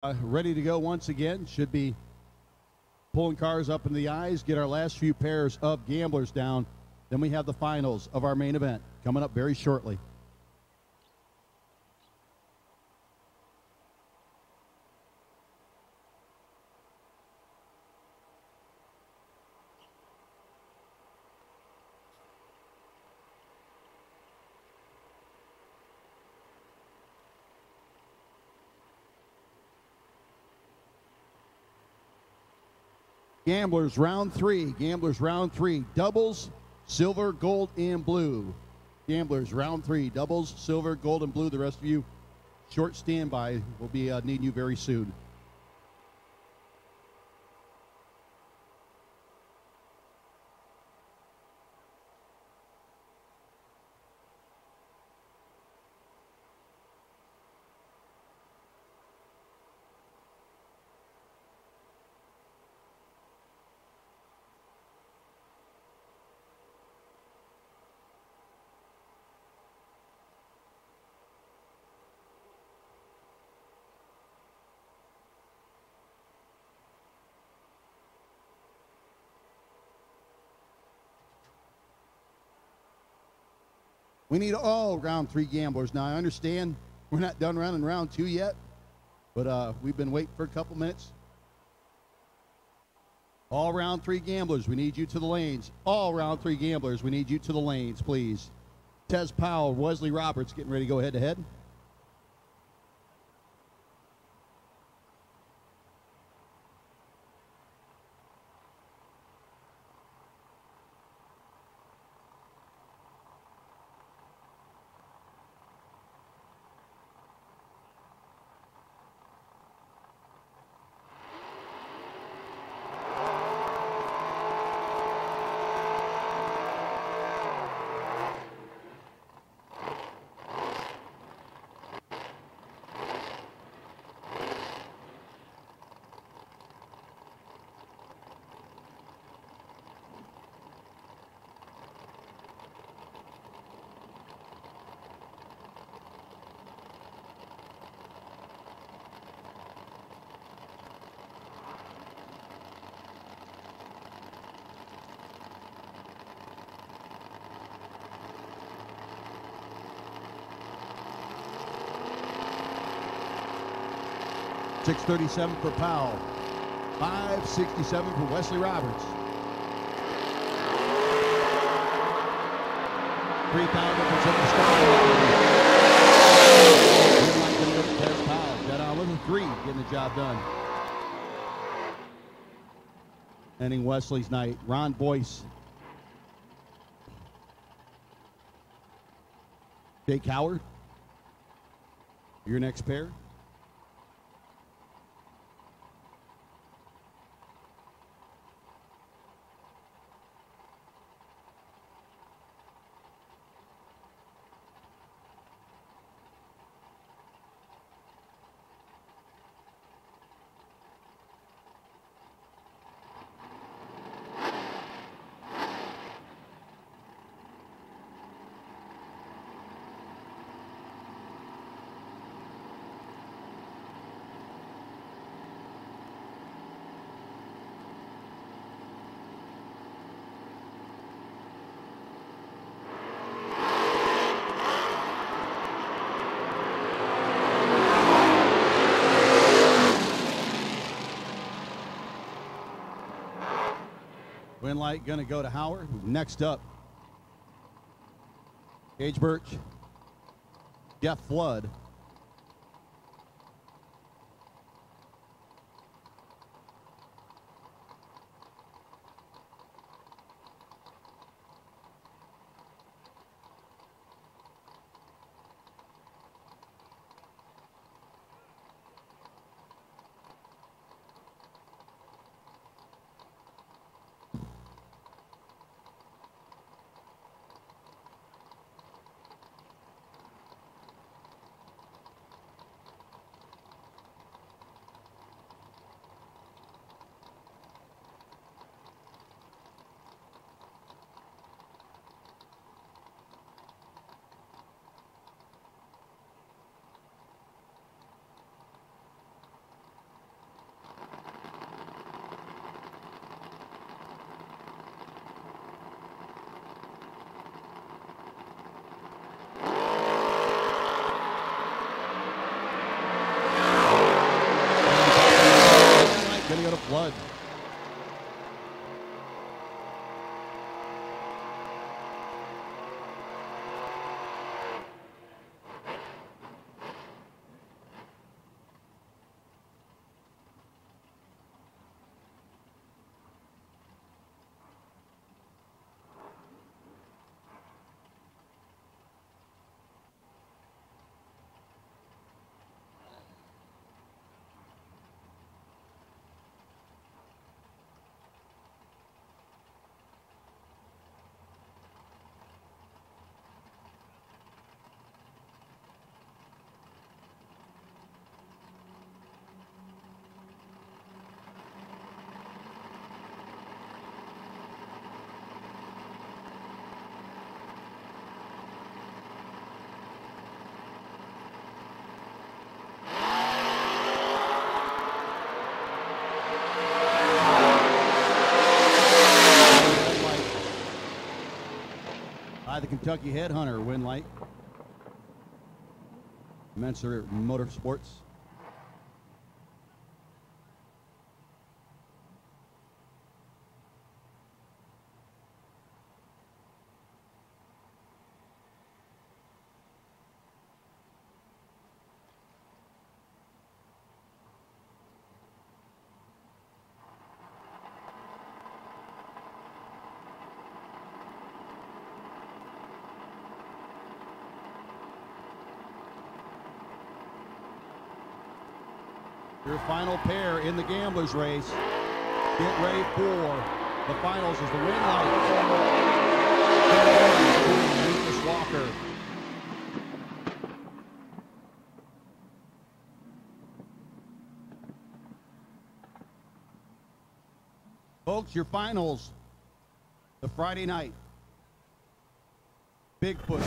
Ready to go once again. Should be pulling cars up into the eyes, get our last few pairs of gamblers down. Then we have the finals of our main event coming up very shortly. Gamblers round three. Gamblers round three. Doubles, silver, gold, and blue. Gamblers round three. Doubles, silver, gold, and blue. The rest of you, short standby. We'll be needing you very soon. We need all round three gamblers. Now, I understand we're not done running round two yet, but we've been waiting for a couple minutes. All round three gamblers, we need you to the lanes. All round three gamblers, we need you to the lanes, please. Tez Powell, Wesley Roberts getting ready to go head to head. $637 for Powell, $567 for Wesley Roberts. $3,000 for Tez Powell. Got on with a 3, getting the job done. Ending Wesley's night, Ron Boyce. Jake Howard, your next pair. Win light going to go to Howard. Next up, Gage Birch, Jeff Flood. Bud. The Kentucky Headhunter win light. Menser Motorsports. Your final pair in the Gamblers race. Get ready for the finals as the win light. Lucas Walker. Folks, your finals, the Friday night. Bigfoot.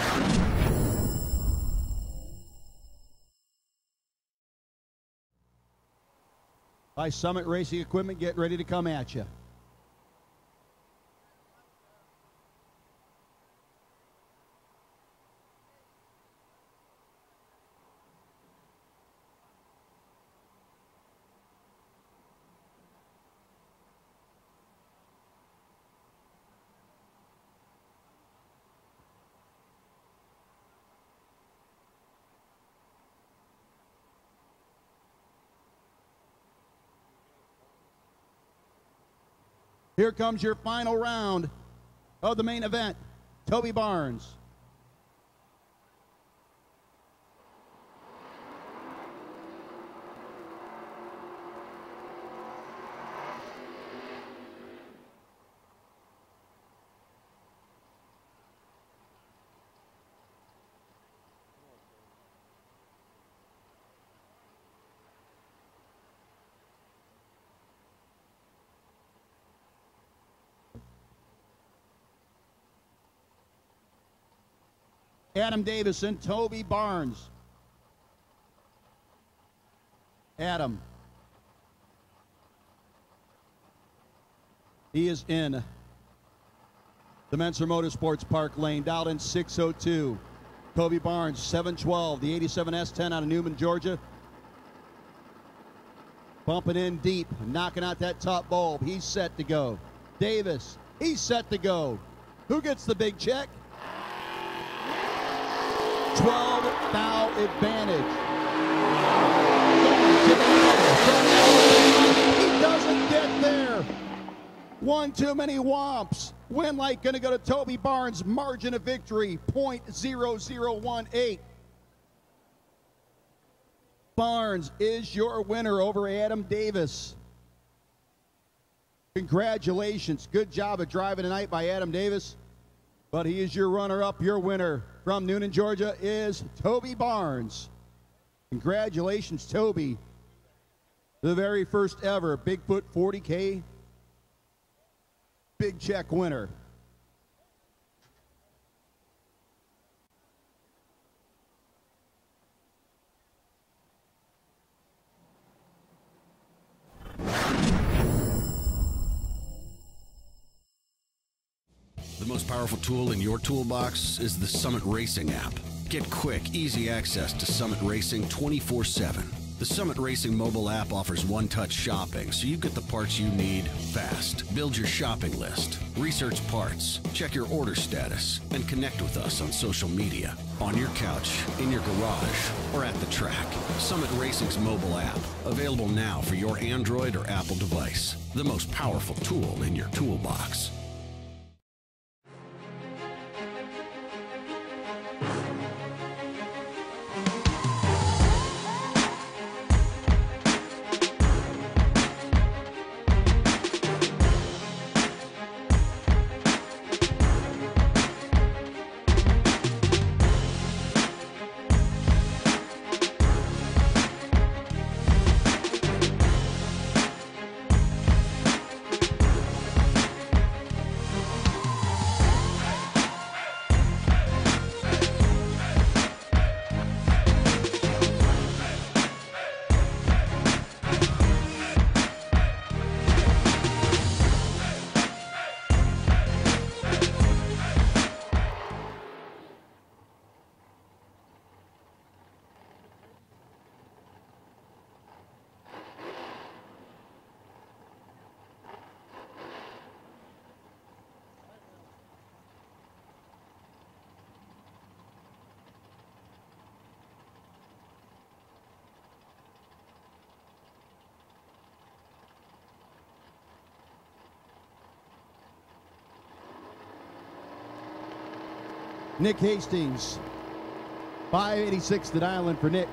By Summit Racing Equipment, get ready to come at you. Here comes your final round of the main event. Toby Barnes. Adam Davis and Toby Barnes. Adam. He is in the Menser Motorsports Park Lane, dialed in 602. Toby Barnes, 712, the 87 S10 out of Newman, Georgia. Bumping in deep, knocking out that top bulb. He's set to go. Davis, he's set to go. Who gets the big check? 12 foul advantage. He doesn't get there. One too many whomps. Win light going to go to Toby Barnes. Margin of victory, .0018. Barnes is your winner over Adam Davis. Congratulations. Good job of driving tonight by Adam Davis. But he is your runner-up. Your winner from Newnan, Georgia is Toby Barnes. Congratulations, Toby. The very first ever Bigfoot 40K big check winner. The most powerful tool in your toolbox is the Summit Racing app. Get quick, easy access to Summit Racing 24/7. The Summit Racing mobile app offers one-touch shopping, so you get the parts you need fast. Build your shopping list, research parts, check your order status, and connect with us on social media, on your couch, in your garage, or at the track. Summit Racing's mobile app, available now for your Android or Apple device. The most powerful tool in your toolbox. Nick Hastings, 586 at Island for Nick.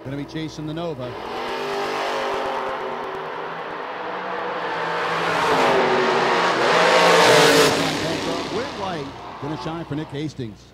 Going to be chasing the Nova. Went light. Going to shine for Nick Hastings.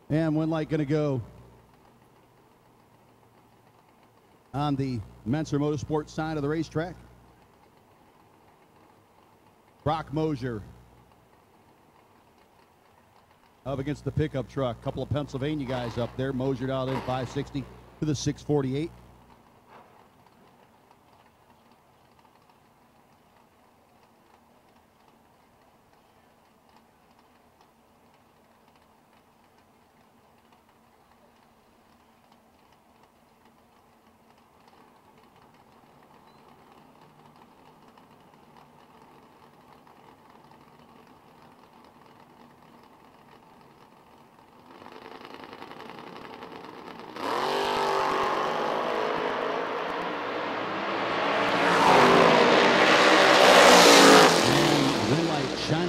And one light going to go on the Menser Motorsports side of the racetrack. Brock Mosier up against the pickup truck. A couple of Pennsylvania guys up there. Mosier out in 560 to the 648.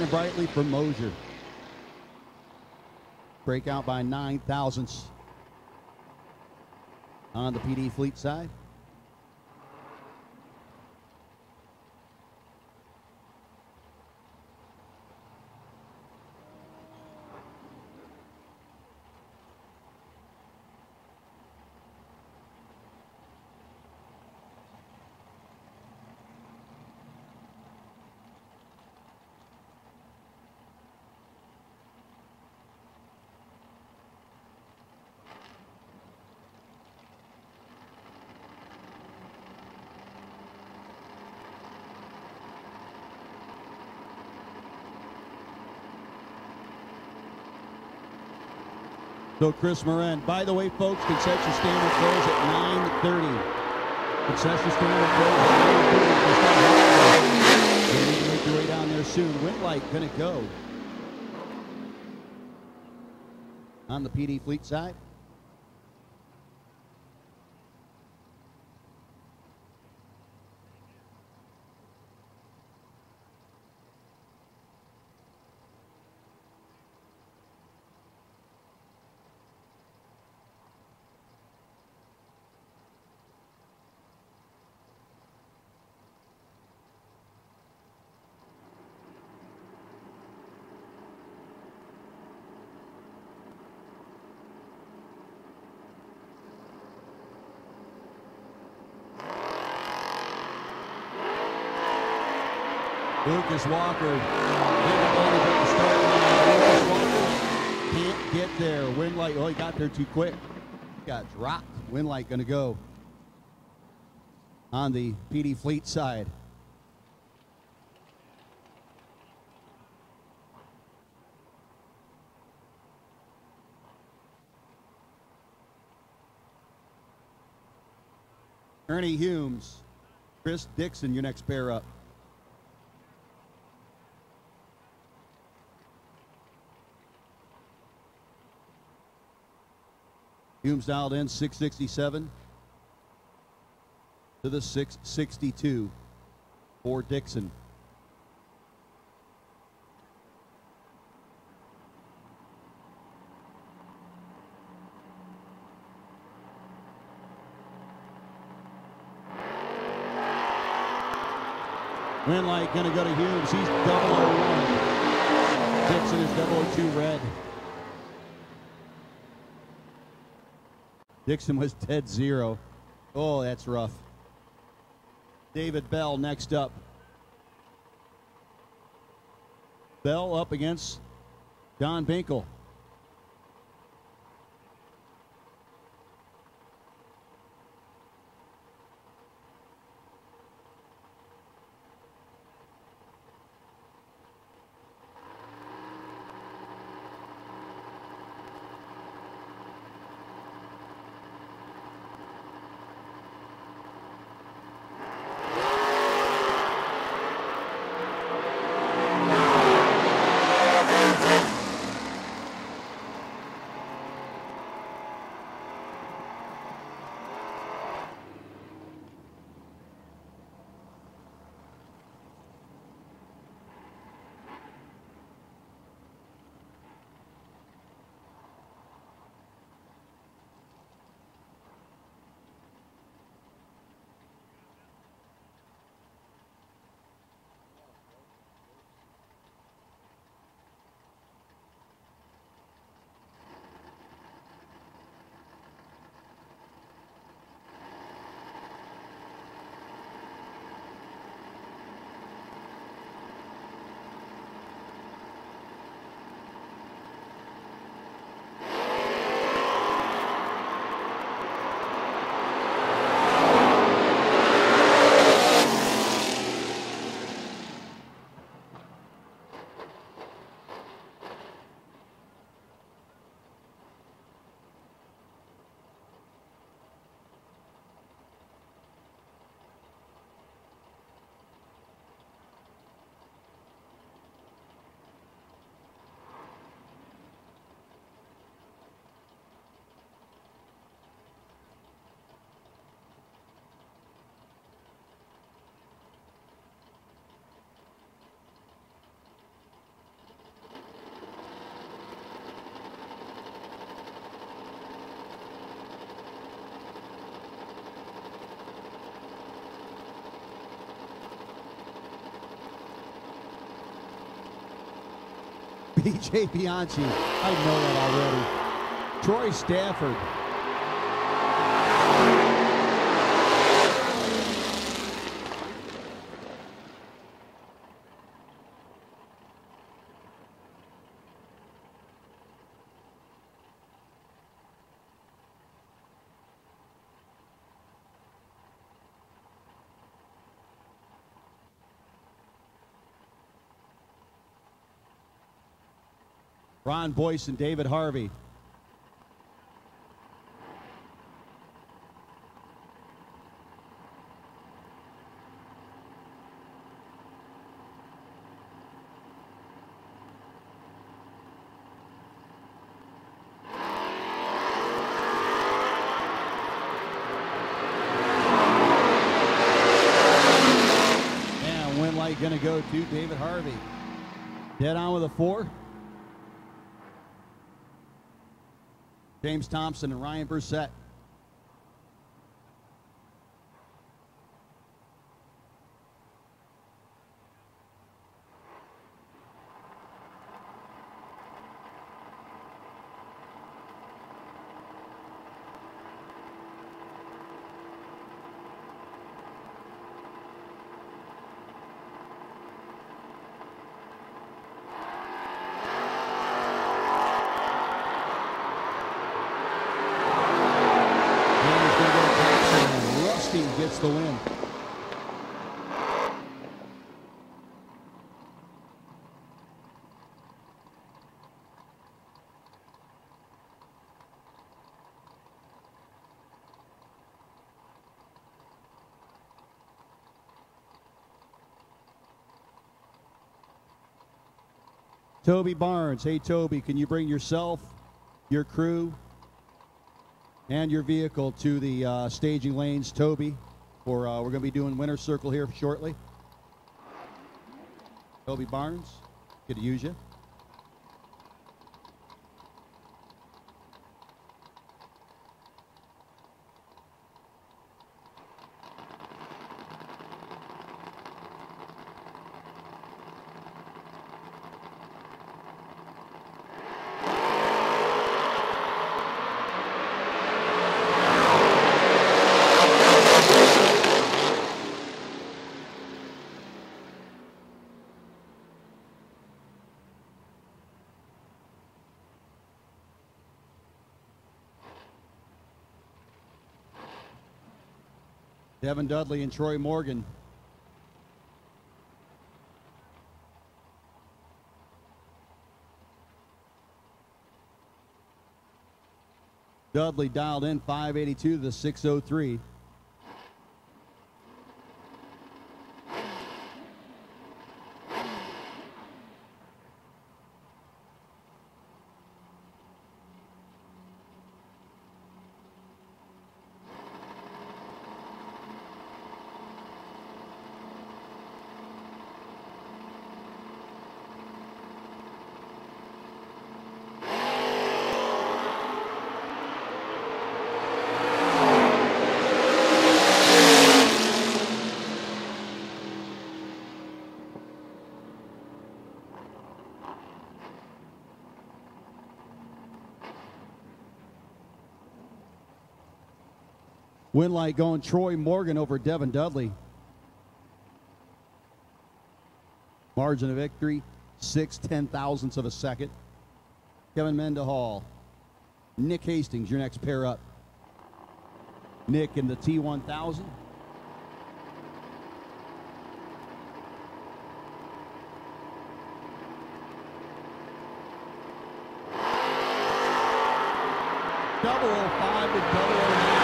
Brightly from Mosier. Breakout by 9 thousandths on the PD Fleet side. So Chris Moran. By the way, folks, concession stand will close at 9:30. Concession stand will close at 9:30. You need to make your way down there soon. Wind light going to go on the PD Fleet side. Lucas Walker. Big advantage at the start line. Lucas Walker can't get there. Winlight, oh, he got there too quick. Got dropped. Winlight going to go on the PD Fleet side. Ernie Humes, Chris Dixon, your next pair up. Humes dialed in 667 to the 662 for Dixon. Winlight going to go to Humes. He's 001. Dixon is 002 red. Dixon was dead zero. Oh, that's rough. David Bell next up. Bell up against Don Binkle. BJ Bianchi. I know that already. Troy Stafford. Ron Boyce and David Harvey. And Winlight going to go to David Harvey. Dead on with a 4. James Thompson and Ryan Brissett. gets the win. Toby Barnes. Hey, Toby, can you bring yourself, your crew, and your vehicle to the staging lanes, Toby? For we're going to be doing winner's circle here shortly. Toby Barnes, good to use you. Devin Dudley and Troy Morgan. Dudley dialed in 582 to the 603. Win light going Troy Morgan over Devin Dudley. Margin of victory, 6/10,000ths of a second. Kevin Mendenhall, Nick Hastings, your next pair up. Nick in the T1000. Double 05 to double 09.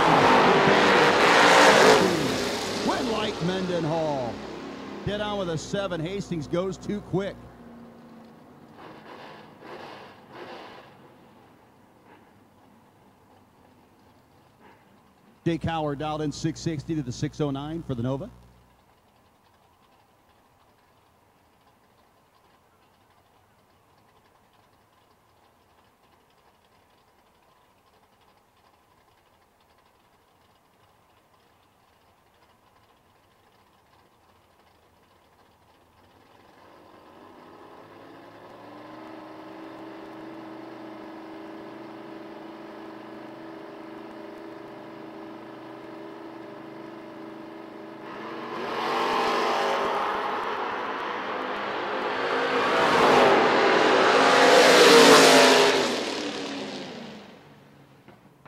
Win like Mendenhall. Dead on with a 7. Hastings goes too quick. Jake Howard dialed in 660 to the 609 for the Nova.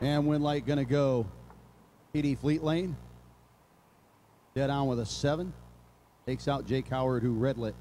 And win light gonna go PD Fleet Lane. Dead on with a 7. Takes out Jake Howard, who red lit.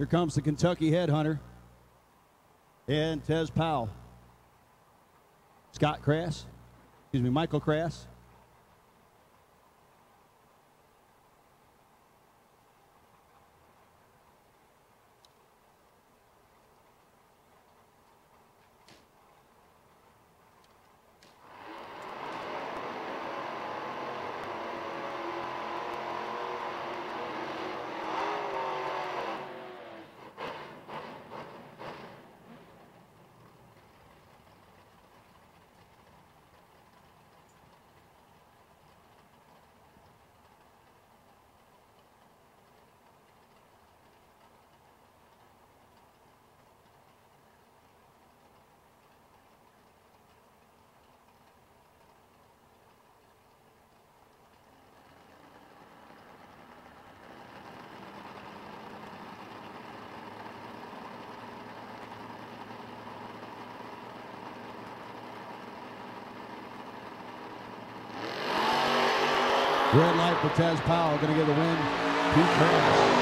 Here comes the Kentucky Headhunter and Tez Powell. Michael Crass. Red light for Tez Powell, going to get the win. Pete Crass.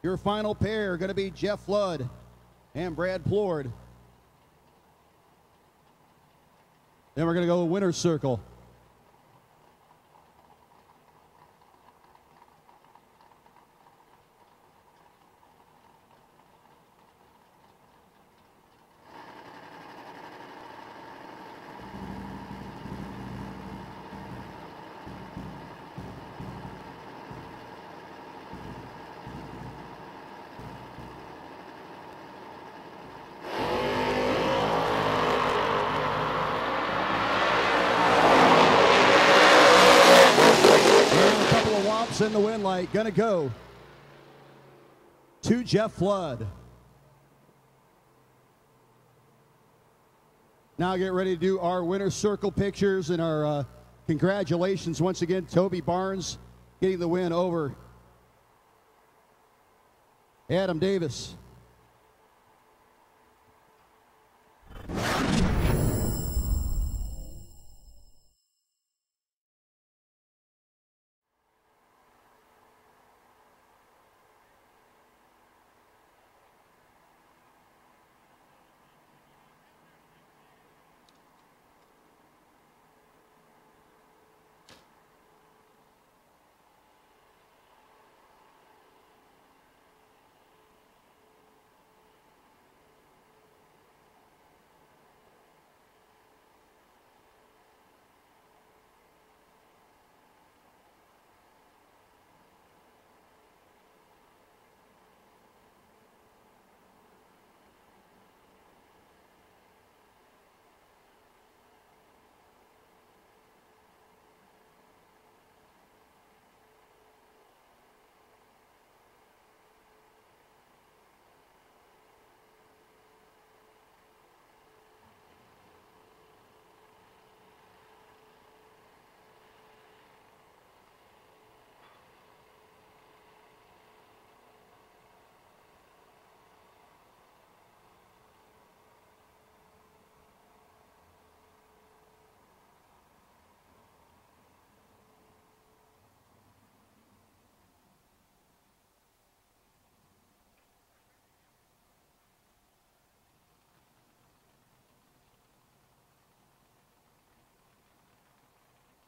Your final pair are going to be Jeff Flood and Brad Plord. Then we're going to go winner's circle. In the win light, gonna go to Jeff Flood. Now get ready to do our winner's circle pictures and our congratulations once again, Toby Barnes getting the win over Adam Davis.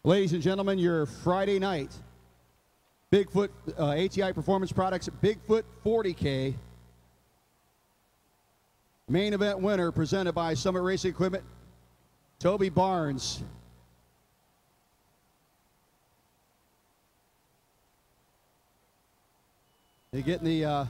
Ladies and gentlemen, your Friday night Bigfoot ATI Performance Products Bigfoot 40K main event winner presented by Summit Racing Equipment, Toby Barnes. They're getting the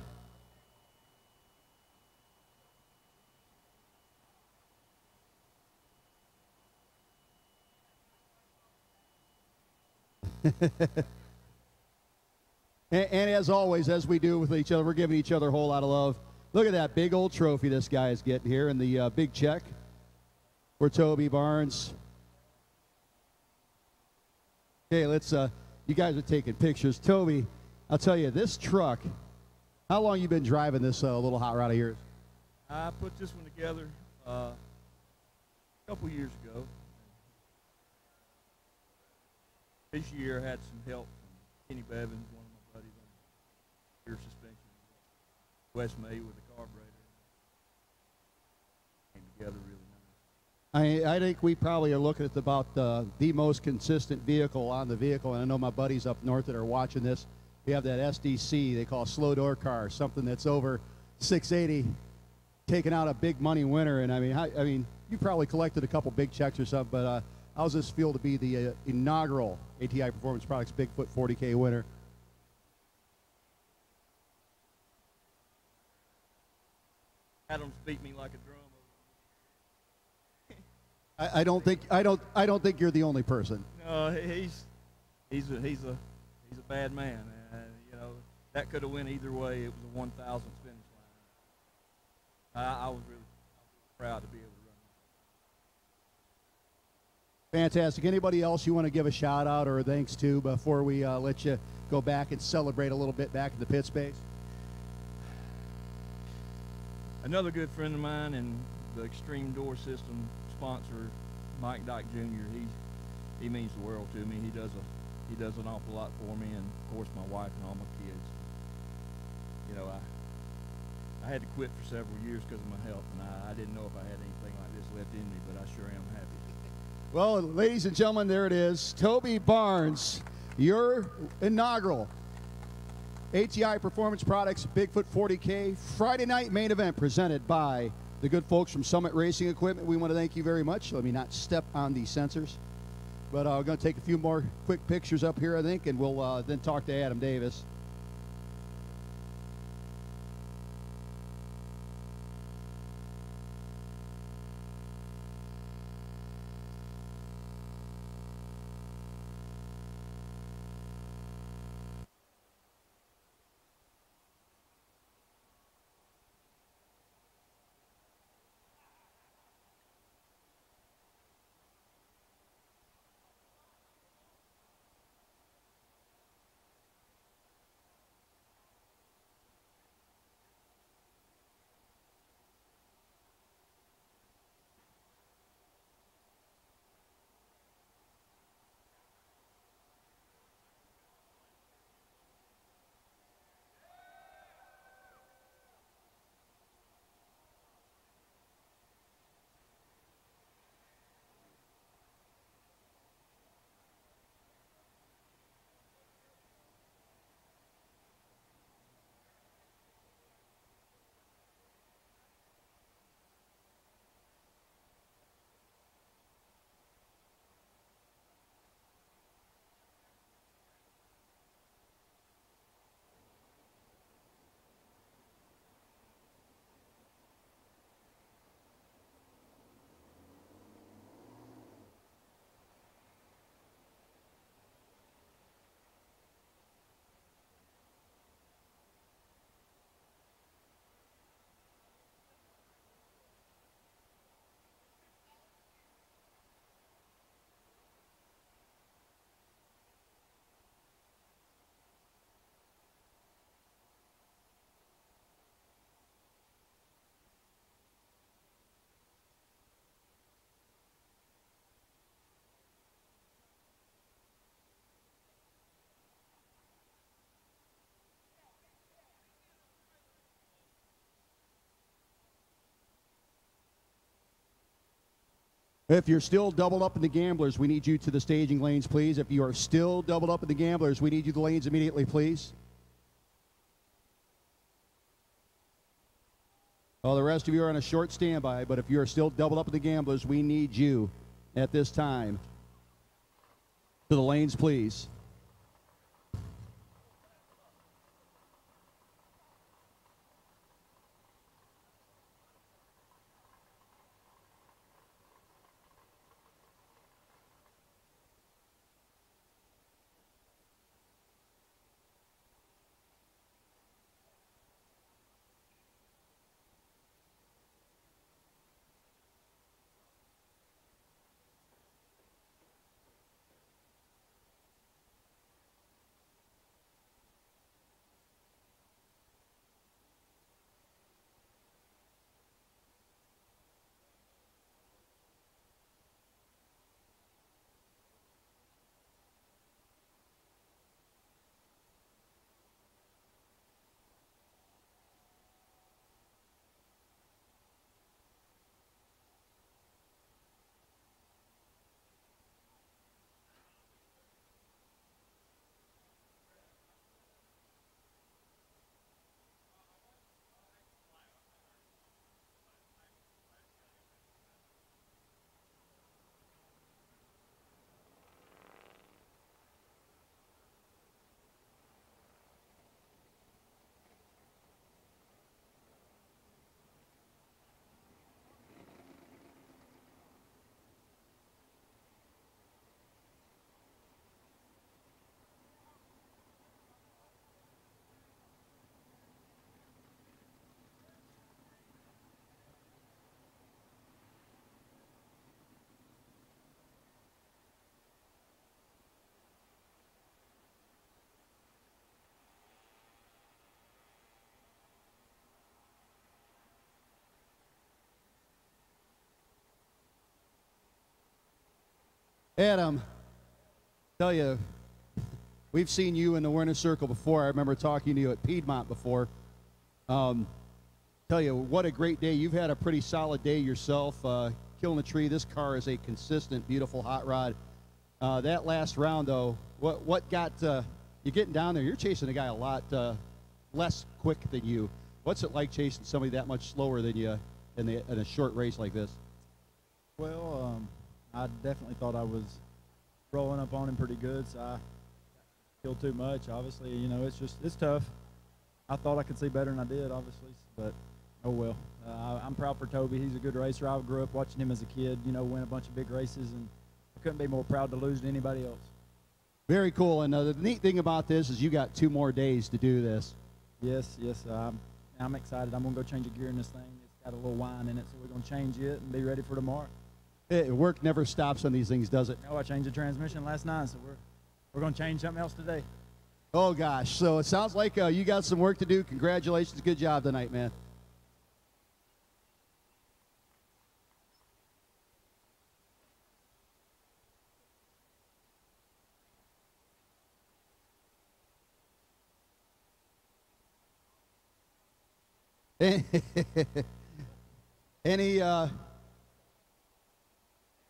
and as always, as we do with each other, we're giving each other a whole lot of love. Look at that big old trophy this guy is getting here, and the big check. for Toby Barnes. Okay, let's, you guys are taking pictures. Toby, I'll tell you, this truck, how long you been driving this little hot rod of yours? I put this one together a couple years ago. This year I had some help from Kenny Bevins, one of my buddies, on rear suspension. West May with the carburetor. Came together really nice. I think we probably are looking at about the most consistent vehicle on the vehicle, and I know my buddies up north that are watching this. We have that SDC, they call a slow door car, something that's over 680, taking out a big money winner. And I mean, you probably collected a couple big checks or something, but how's this feel to be the inaugural ATI Performance Products Bigfoot 40K winner? Adams beat me like a drum. I don't think you're the only person. No, he's a bad man. You know, that could have went either way. It was a 1,000th finish line. I was really proud to be able to run. Fantastic. Anybody else you want to give a shout out or thanks to before we let you go back and celebrate a little bit back in the pit space? Another good friend of mine and the Extreme Door System sponsor, Mike Dyke Jr. He means the world to me. He does an awful lot for me, and of course my wife and all my kids. You know, I had to quit for several years because of my health, and I didn't know if I had anything like this left in me, but I sure am happy. Well, ladies and gentlemen, there it is. Toby Barnes, your inaugural ATI Performance Products Bigfoot 40K Friday night main event presented by the good folks from Summit Racing Equipment. We want to thank you very much. Let me not step on the sensors. But we're going to take a few more quick pictures up here, I think, and we'll then talk to Adam Davis. If you're still doubled up in the gamblers, we need you to the staging lanes, please. If you are still doubled up in the gamblers, we need you to the lanes immediately, please. Well, the rest of you are on a short standby, but if you are still doubled up in the gamblers, we need you at this time to the lanes, please. Adam, tell you, we've seen you in the winner's circle before. I remember talking to you at Piedmont before. Tell you, what a great day. You've had a pretty solid day yourself, killing a tree. This car is a consistent, beautiful hot rod. That last round, though, what got you getting down there? You're chasing a guy a lot less quick than you. What's it like chasing somebody that much slower than you in a short race like this? Well, I definitely thought I was rolling up on him pretty good, so I killed too much. Obviously, you know, it's tough. I thought I could see better than I did, obviously, but oh well. I'm proud for Toby. He's a good racer. I grew up watching him as a kid, you know, win a bunch of big races, and I couldn't be more proud to lose to anybody else. Very cool. And the neat thing about this is you got 2 more days to do this. Yes. I'm excited. I'm going to go change a gear in this thing. It's got a little whine in it, so we're going to change it and be ready for tomorrow. Work never stops on these things, does it? No, I changed the transmission last night, so we're going to change something else today. Oh, gosh. So it sounds like you got some work to do. Congratulations. Good job tonight, man.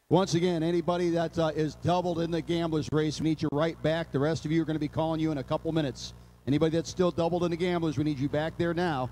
Once again, anybody that is doubled in the gamblers race, we need you right back. The rest of you are going to be calling you in a couple minutes. Anybody that's still doubled in the gamblers, we need you back there now.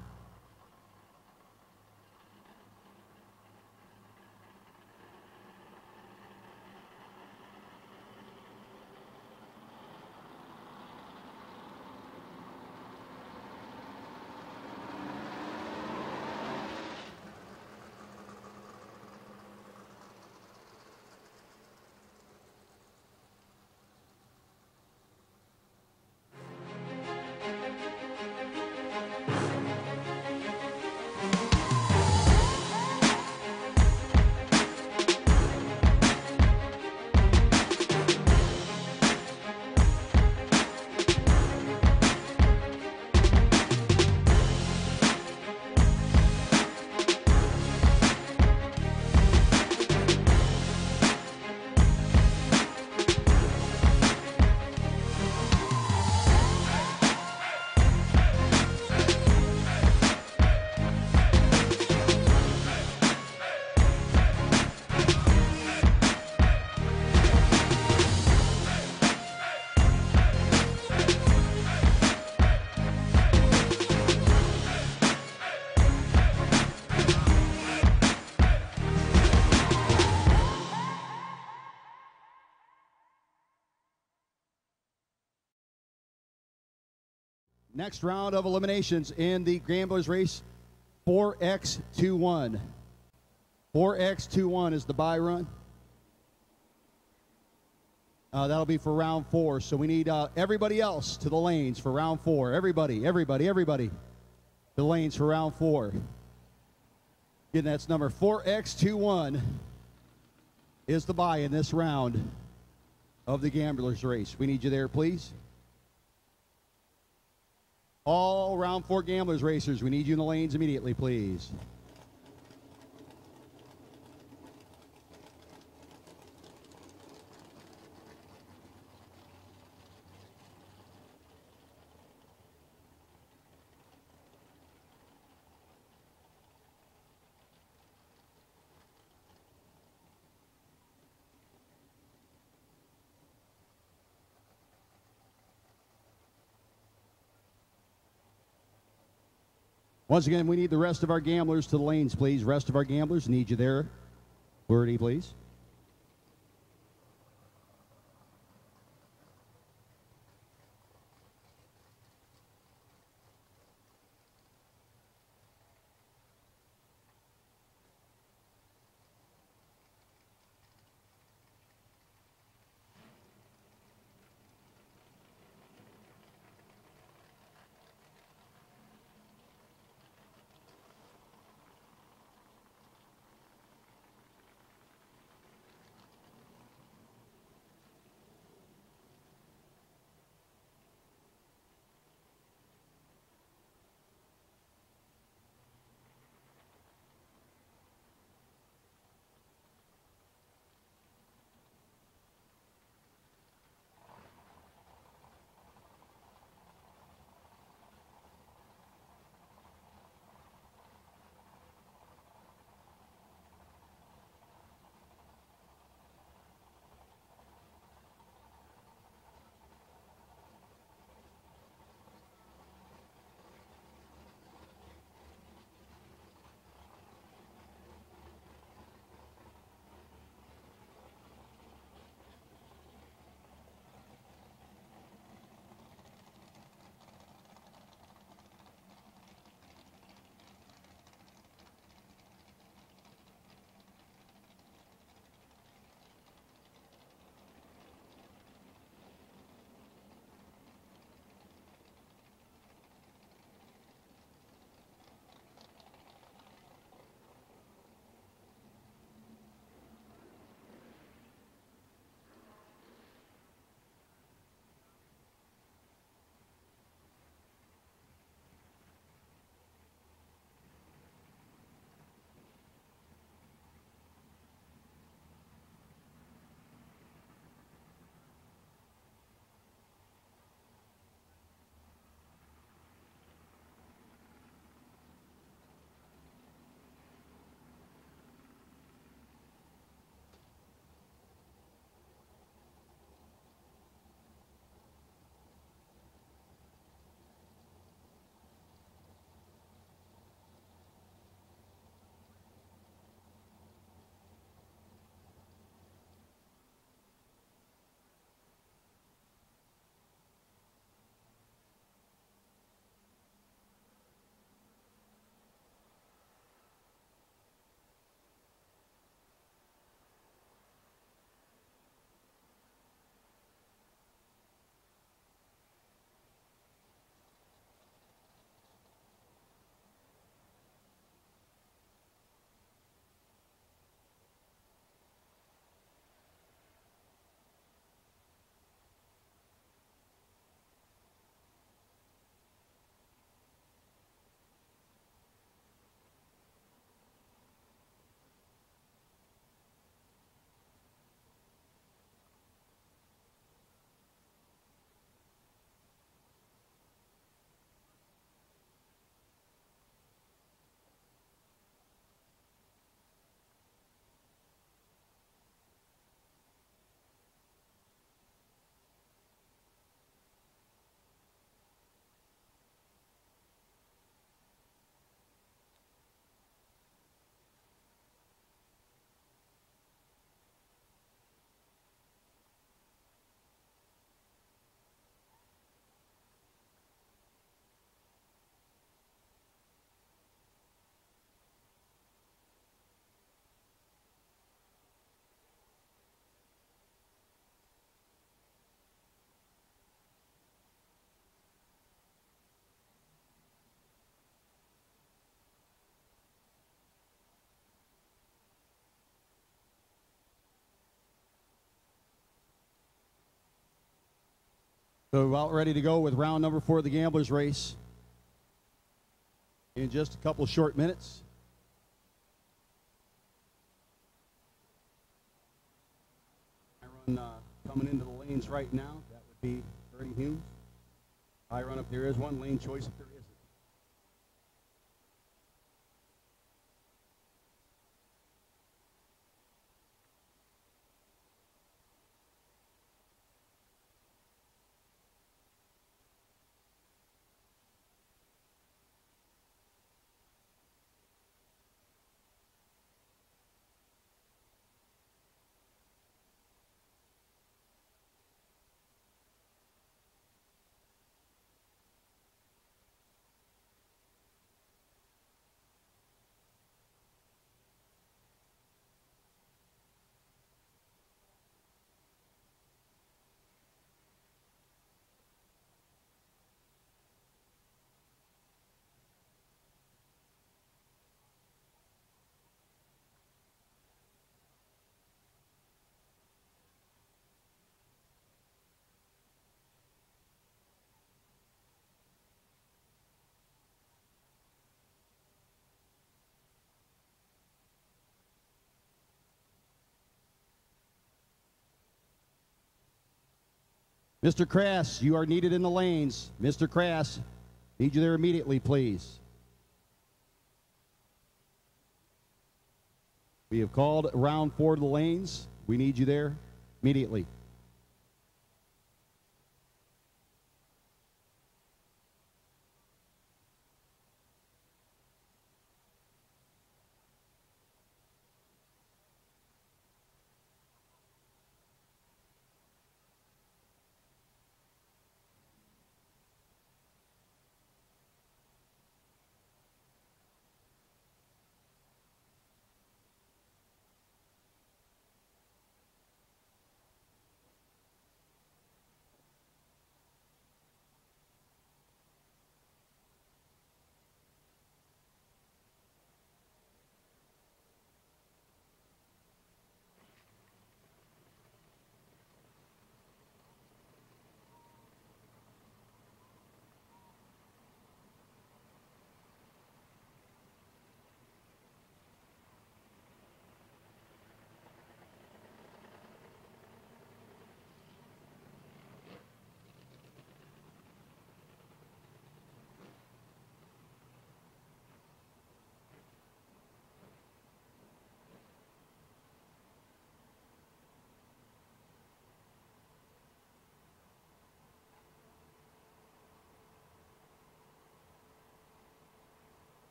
Next round of eliminations in the Gamblers race, 4x21. 4x21 is the buy run. That'll be for round 4. So we need everybody else to the lanes for round 4. Everybody. To the lanes for round 4. Again, that's number 4x21 is the buy in this round of the Gamblers race. We need you there, please. All round 4 Gamblers racers, we need you in the lanes immediately, please. Once again, we need the rest of our gamblers to the lanes, please. Rest of our gamblers, need you there. Wordy, please. So about ready to go with round number 4 of the Gamblers race in just a couple short minutes. I run coming into the lanes right now. That would be Ernie Humes. I run if there is one, lane choice if there isn't. Mr. Crass, you are needed in the lanes. Mr. Crass, need you there immediately, please. We have called round 4 to the lanes. We need you there immediately.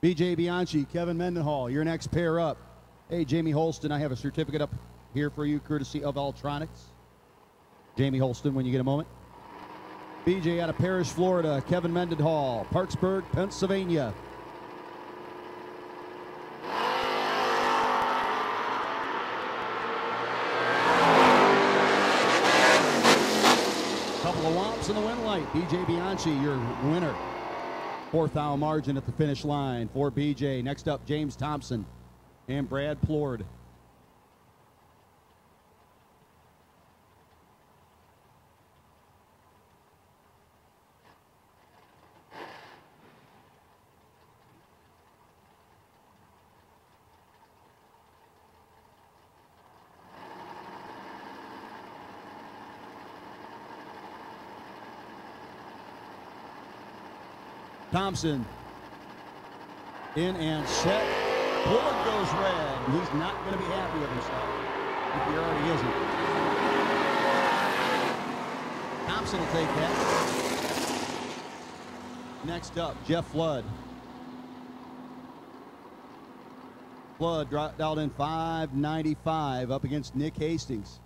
BJ Bianchi, Kevin Mendenhall, your next pair up. Hey, Jamie Holston, I have a certificate up here for you, courtesy of Altronics. Jamie Holston, when you get a moment. BJ out of Parrish, Florida. Kevin Mendenhall, Parksburg, Pennsylvania. Couple of whomps in the win light. BJ Bianchi, your winner. 4th hour margin at the finish line for BJ. Next up, James Thompson and Brad Plord. Thompson In and set. Board goes red. He's not going to be happy with himself. If he already isn't. Thompson will take that. Next up, Jeff Flood. Flood dropped out in 5.95 up against Nick Hastings.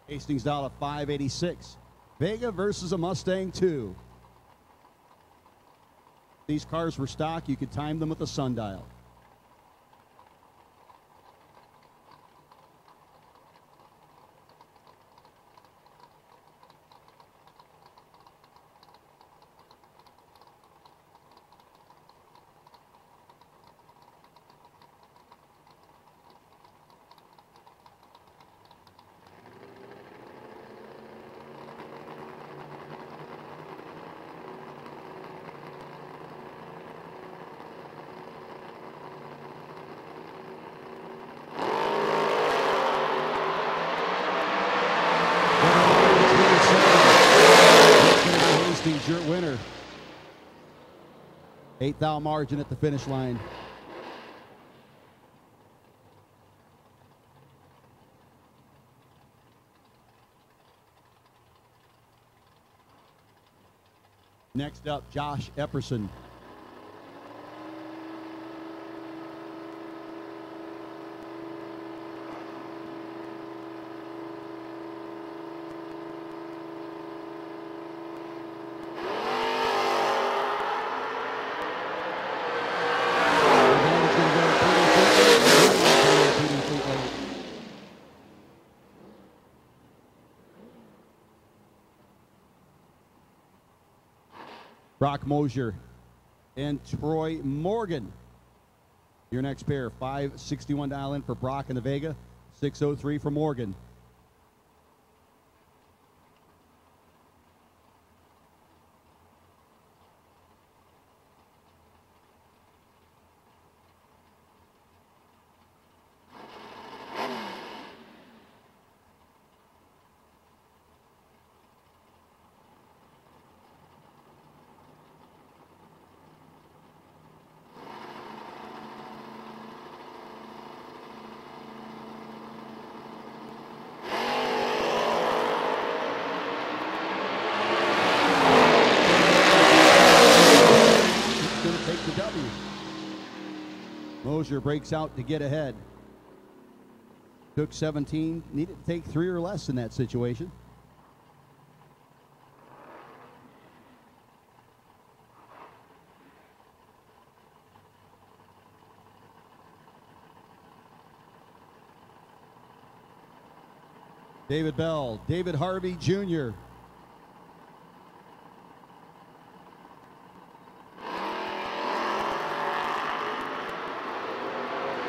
Hastings out of 5.86. Vega versus a Mustang 2. These cars were stock. You could time them with a sundial. Your winner. 8th margin at the finish line. Next up, Josh Epperson. Brock Mosier and Troy Morgan. Your next pair, $561 dial in for Brock and the Vega, $603 for Morgan. Mosier breaks out to get ahead. Took 17, needed to take 3 or less in that situation. David Bell, David Harvey Jr.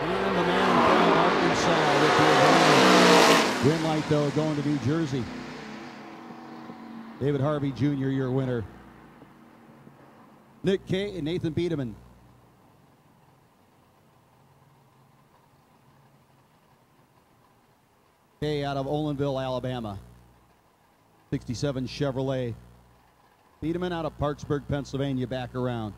And the man from Arkansas with the win light, though, going to New Jersey. David Harvey Jr., your winner. Nick Kay and Nathan Biederman. Kay out of Olinville, Alabama. 67 Chevrolet. Biederman out of Parksburg, Pennsylvania, back around.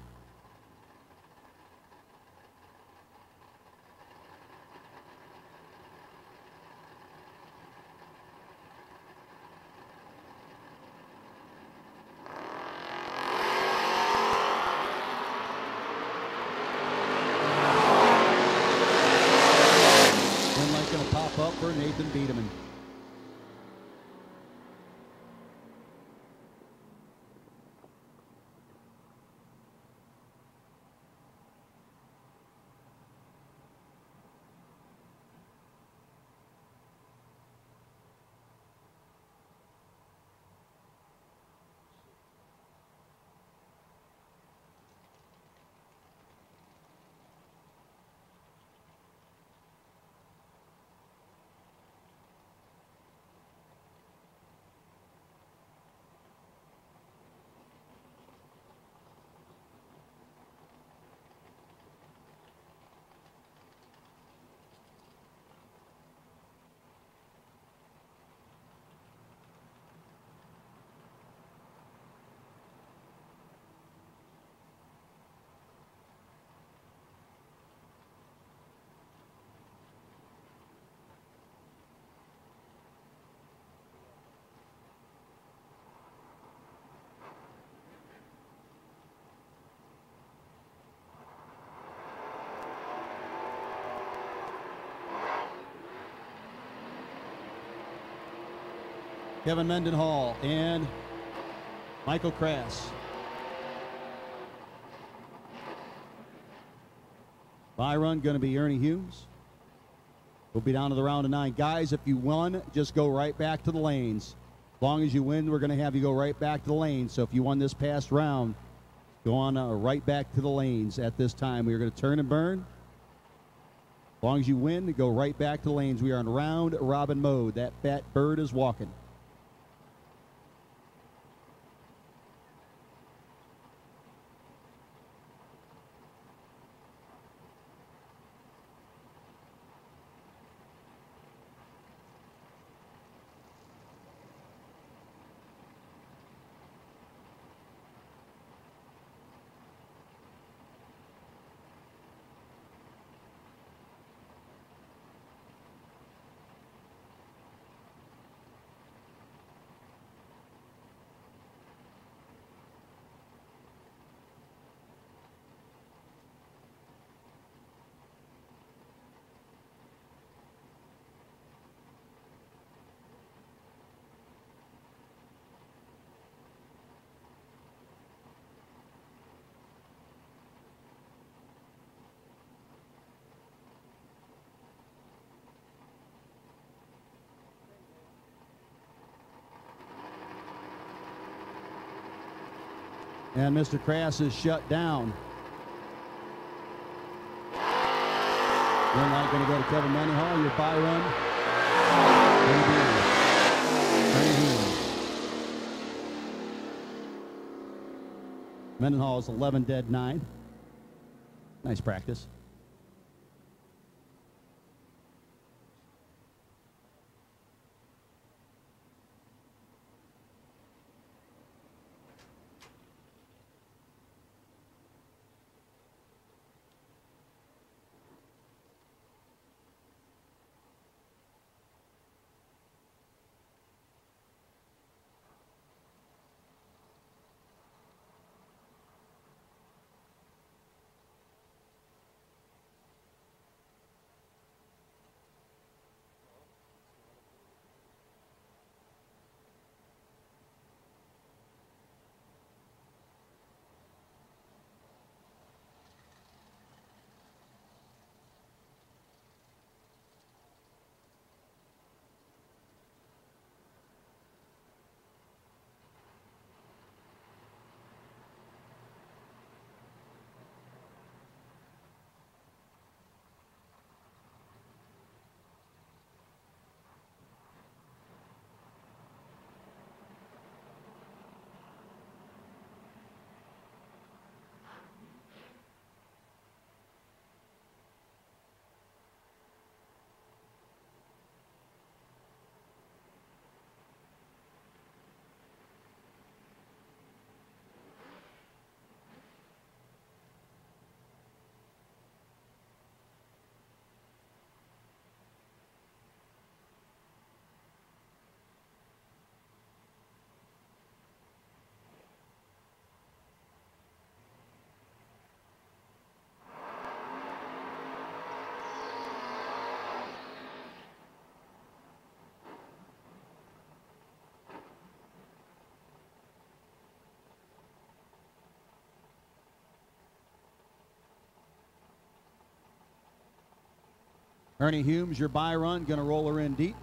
Nathan Biederman. Kevin Mendenhall and Michael Crass. By run going to be Ernie Humes. We'll be down to the round of 9. Guys, if you won, just go right back to the lanes. As long as you win, we're going to have you go right back to the lanes. So if you won this past round, go on right back to the lanes at this time. We are going to turn and burn. As long as you win, go right back to the lanes. We are in round robin mode. That fat bird is walking. And Mr. Crass is shut down. Green light going to go to Kevin Mendenhall. Your by run. Mendenhall is 11 dead 9. Nice practice. Ernie Humes, your by run, going to roll her in deep.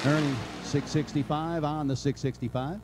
Ernie, 665 on the 665.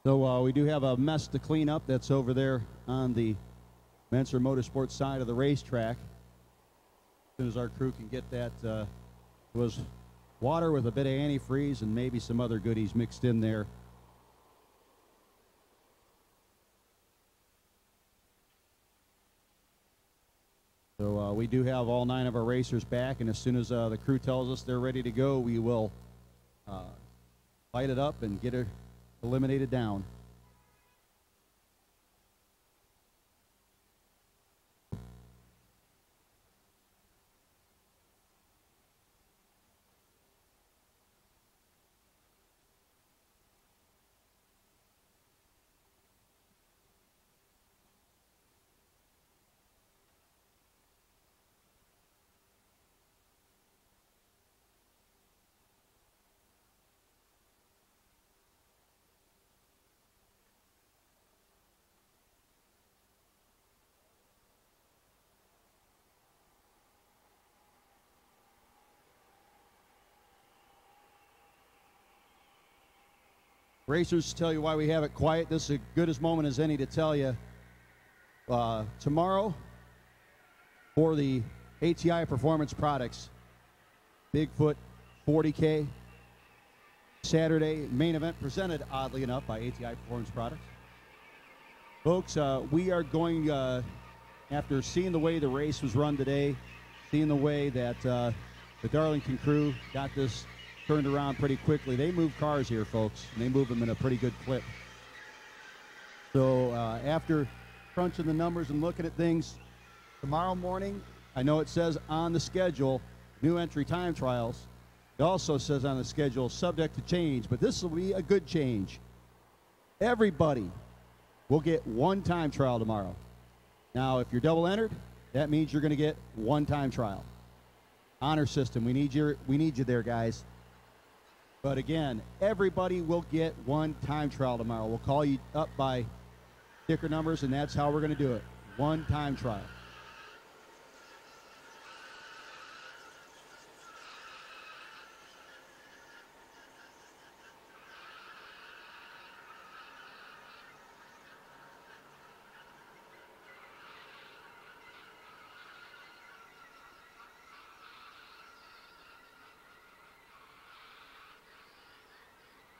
So we do have a mess to clean up that's over there on the Menser Motorsports side of the racetrack. As soon as our crew can get that, it was water with a bit of antifreeze and maybe some other goodies mixed in there. So we do have all 9 of our racers back, and as soon as the crew tells us they're ready to go, we will light it up and get her eliminated down. Racers, tell you why we have it quiet. This is as good a moment as any to tell you. Tomorrow, for the ATI Performance Products, Bigfoot 40K. Saturday, main event presented, oddly enough, by ATI Performance Products. Folks, we are going, after seeing the way the race was run today, seeing the way that the Darlington crew got this turned around pretty quickly. They move cars here, folks, and they move them in a pretty good clip. So after crunching the numbers and looking at things, tomorrow morning, I know it says on the schedule, new entry time trials. It also says on the schedule, subject to change, but this will be a good change. Everybody will get 1 time trial tomorrow. Now, if you're double entered, that means you're going to get 1 time trial. Honor system, we need you there, guys. But again, everybody will get 1 time trial tomorrow. We'll call you up by sticker numbers, and that's how we're going to do it. 1 time trial.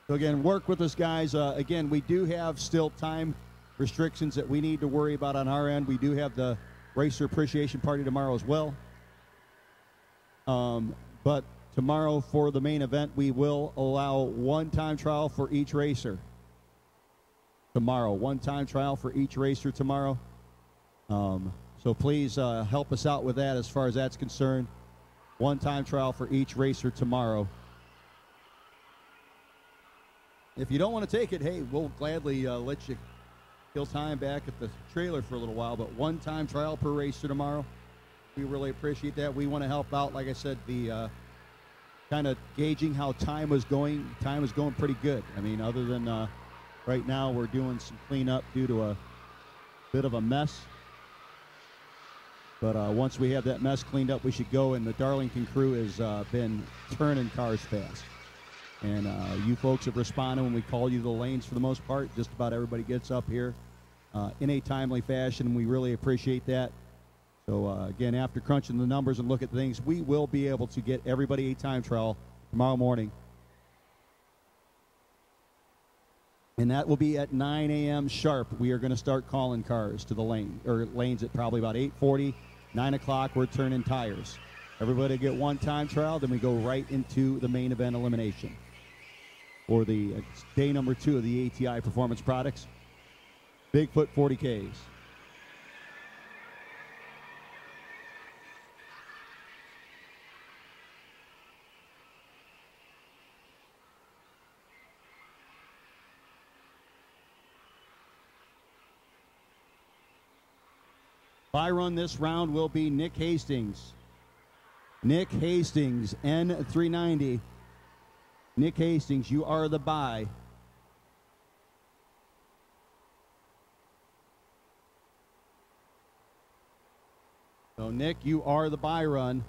So again, work with us, guys. Again, we do have still time restrictions that we need to worry about on our end. We do have the Racer Appreciation Party tomorrow as well. But tomorrow for the main event, we will allow 1 time trial for each racer. Tomorrow, 1 time trial for each racer tomorrow. So please help us out with that as far as that's concerned. 1 time trial for each racer tomorrow. If you don't want to take it, hey, we'll gladly let you kill time back at the trailer for a little while, but 1 time trial per racer tomorrow. We really appreciate that. We want to help out, like I said, the kind of gauging how time was going. Time was going pretty good. I mean, other than right now we're doing some cleanup due to a bit of a mess. But once we have that mess cleaned up, we should go, and the Darlington crew has been turning cars fast. And you folks have responded when we call you the lanes for the most part. Just about everybody gets up here in a timely fashion. We really appreciate that. So, again, after crunching the numbers and look at things, we will be able to get everybody a time trial tomorrow morning. And that will be at 9 a.m. sharp. We are going to start calling cars to the lane, or lanes at probably about 8:40, 9 o'clock. We're turning tires. Everybody get 1 time trial, then we go right into the main event elimination for the day number 2 of the ATI Performance Products, Bigfoot 40Ks. By run this round will be Nick Hastings. Nick Hastings, N390. Nick Hastings, you are the bye. So, Nick, you are the bye run.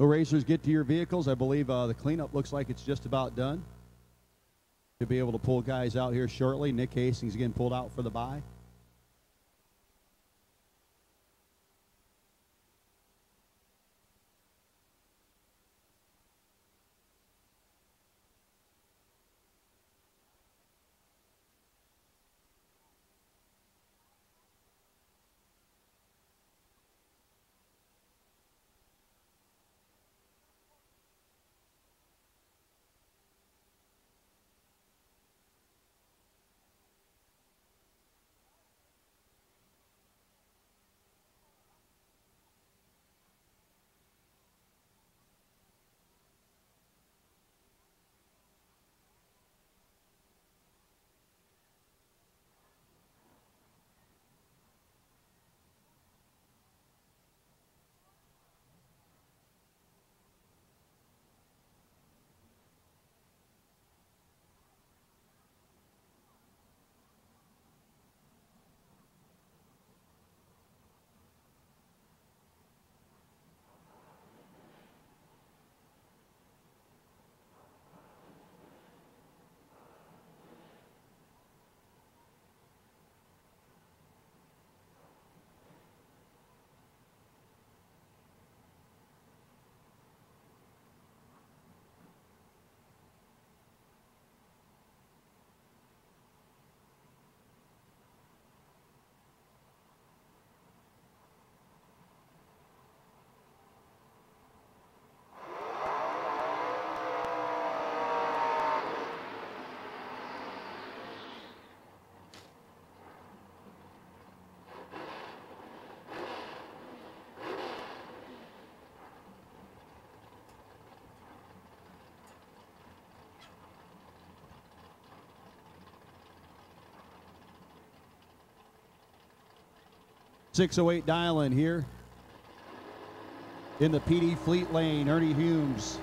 So racers, get to your vehicles. I believe the cleanup looks like it's just about done. Should be able to pull guys out here shortly. Nick Hastings again pulled out for the bye. .608 dial-in here in the PD Fleet lane. Ernie Humes,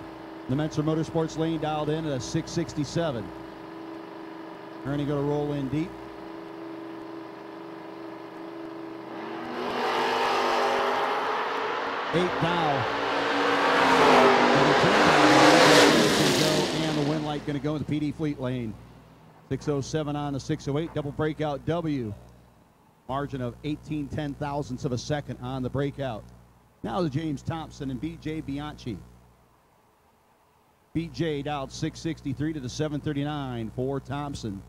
the Mentor Motorsports lane, dialed in at a 667. Ernie going to roll in deep. Eight dial. And the wind light going to go in the PD Fleet lane. 607 on the 608. Double breakout W. Margin of 18 thousandths of a second on the breakout. Now to James Thompson and BJ Bianchi. BJ dialed 663 to the 739 for Thompson.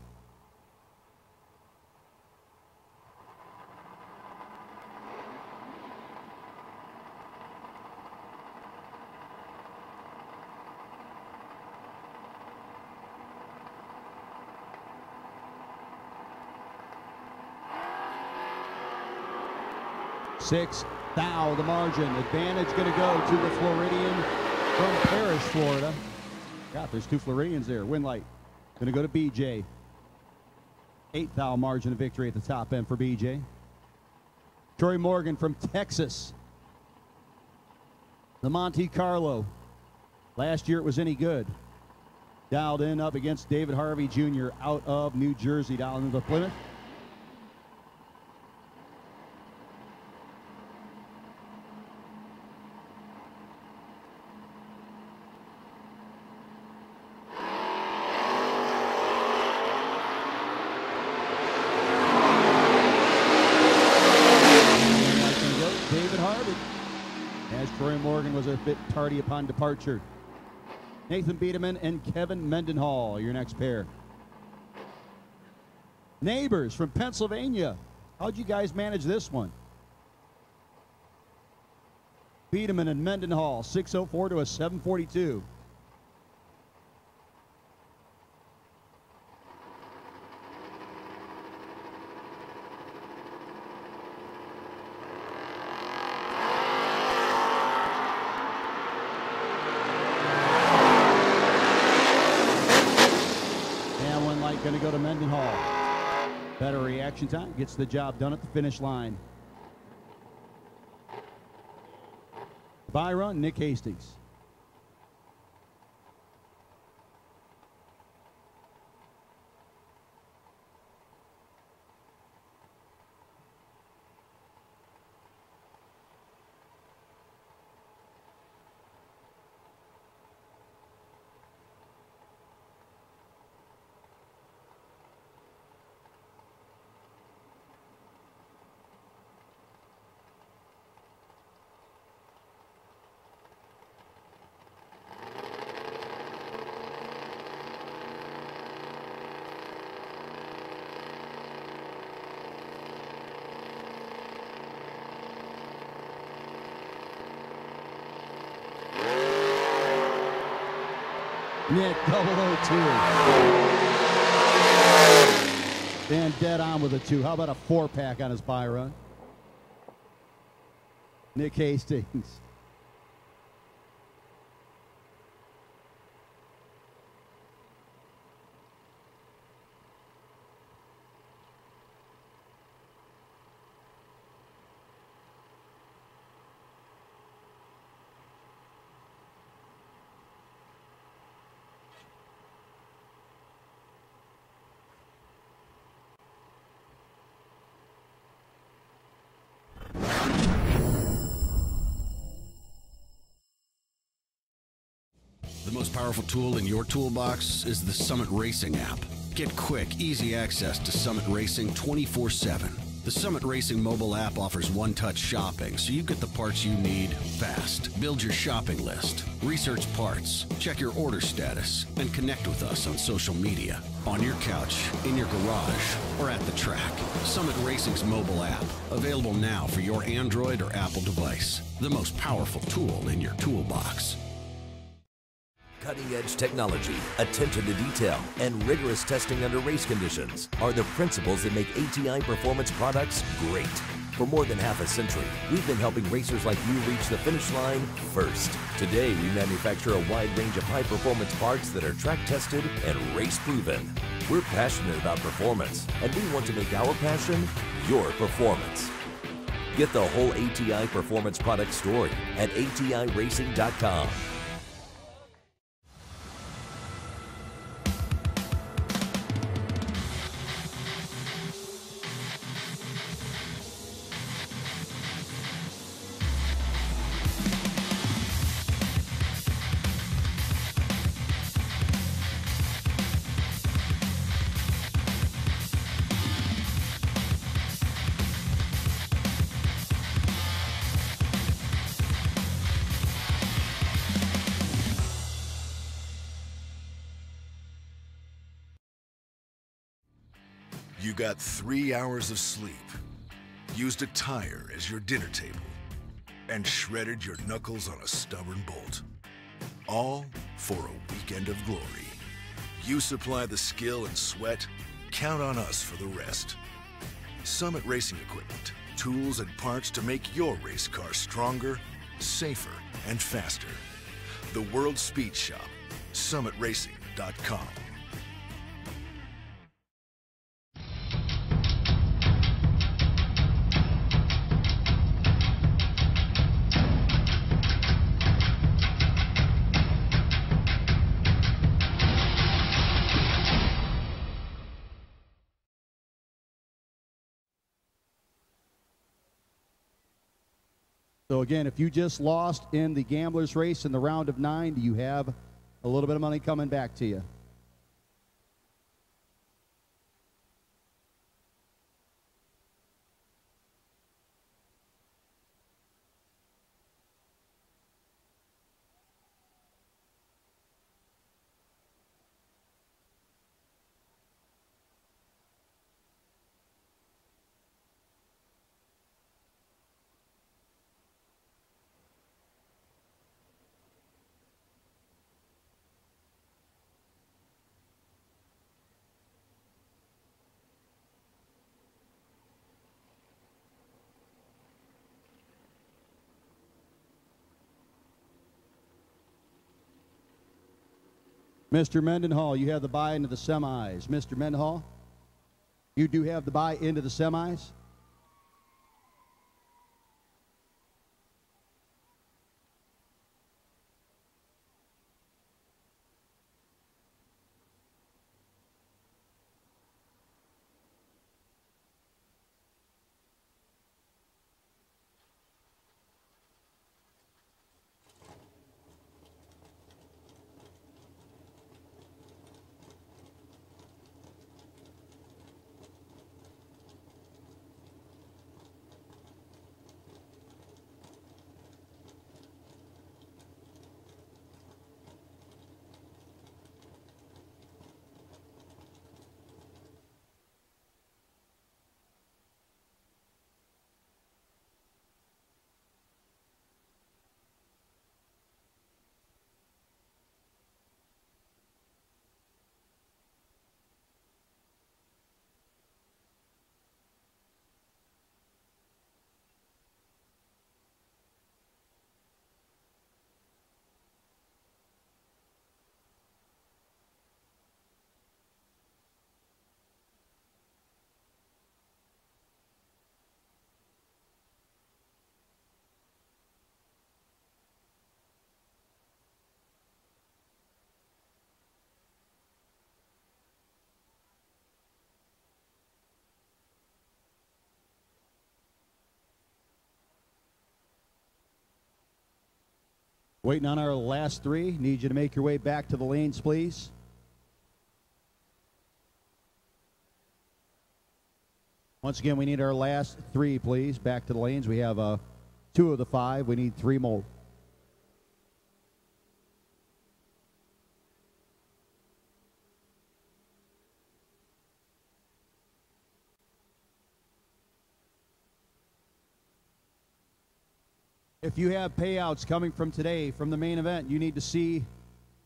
Six thou the margin. Advantage going to go to the Floridian from Parrish, Florida. God, there's two Floridians there. Win light going to go to BJ. 8 thou margin of victory at the top end for BJ. Troy Morgan from Texas. The Monte Carlo. Last year it was any good. Dialed in up against David Harvey Jr. out of New Jersey. Dialed into the Plymouth. Was a bit tardy upon departure. Nathan Biederman and Kevin Mendenhall, your next pair. Neighbors from Pennsylvania. How'd you guys manage this one? Biederman and Mendenhall, 604 to a 742. Going to go to Mendenhall. Better reaction time, gets the job done at the finish line. Bye run, Nick Hastings. Nick 002. And dead on with a 2. How about a 4-pack on his buy run? Nick Hastings. The most powerful tool in your toolbox is the Summit Racing app. Get quick, easy access to Summit Racing 24/7. The Summit Racing mobile app offers one-touch shopping, so you get the parts you need fast. Build your shopping list, research parts, check your order status, and connect with us on social media. On your couch, in your garage, or at the track. Summit Racing's mobile app, available now for your Android or Apple device. The most powerful tool in your toolbox. Cutting-edge technology, attention to detail, and rigorous testing under race conditions are the principles that make ATI Performance products great. For more than half a century, we've been helping racers like you reach the finish line first. Today, we manufacture a wide range of high-performance parts that are track-tested and race-proven. We're passionate about performance, and we want to make our passion your performance. Get the whole ATI Performance product story at ATIRacing.com. You got 3 hours of sleep, used a tire as your dinner table, and shredded your knuckles on a stubborn bolt. All for a weekend of glory. You supply the skill and sweat, count on us for the rest. Summit Racing Equipment, tools and parts to make your race car stronger, safer, and faster. The World Speed Shop, summitracing.com. So again, if you just lost in the Gamblers race in the round of 9, you have a little bit of money coming back to you. Mr. Mendenhall, you have the buy into the semis. Mr. Mendenhall, you do have the buy into the semis. Waiting on our last three. Need you to make your way back to the lanes, please. Once again, we need our last three, please. Back to the lanes. We have 2 of the 5. We need 3 more. If you have payouts coming from today, from the main event, you need to see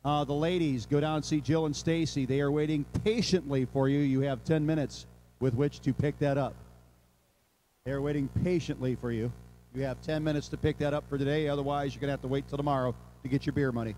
the ladies. Go down and see Jill and Stacy. They are waiting patiently for you. You have 10 minutes with which to pick that up. They are waiting patiently for you. You have 10 minutes to pick that up for today. Otherwise, you're going to have to wait till tomorrow to get your beer money.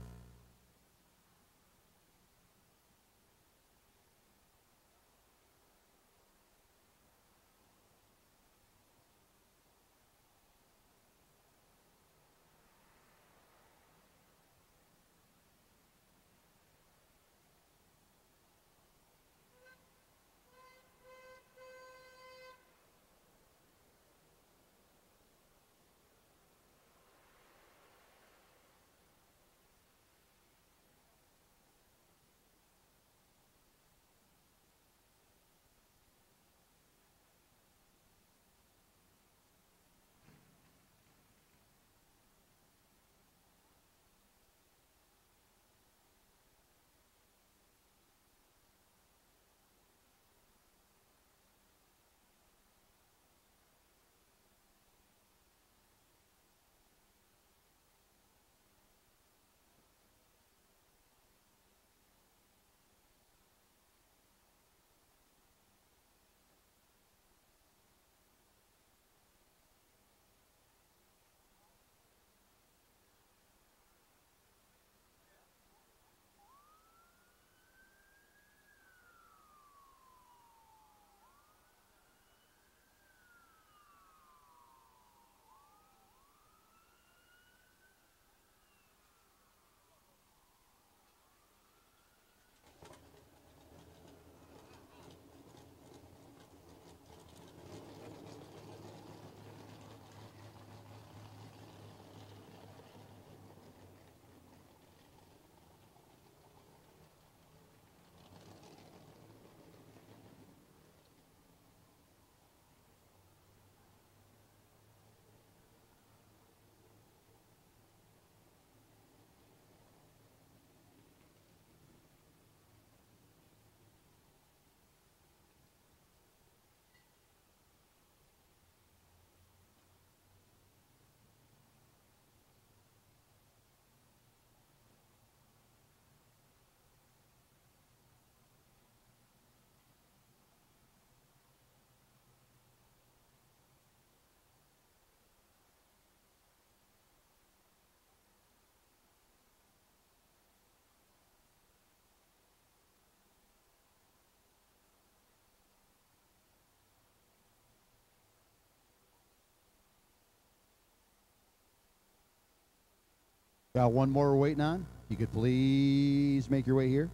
Got one more we're waiting on. You could please make your way here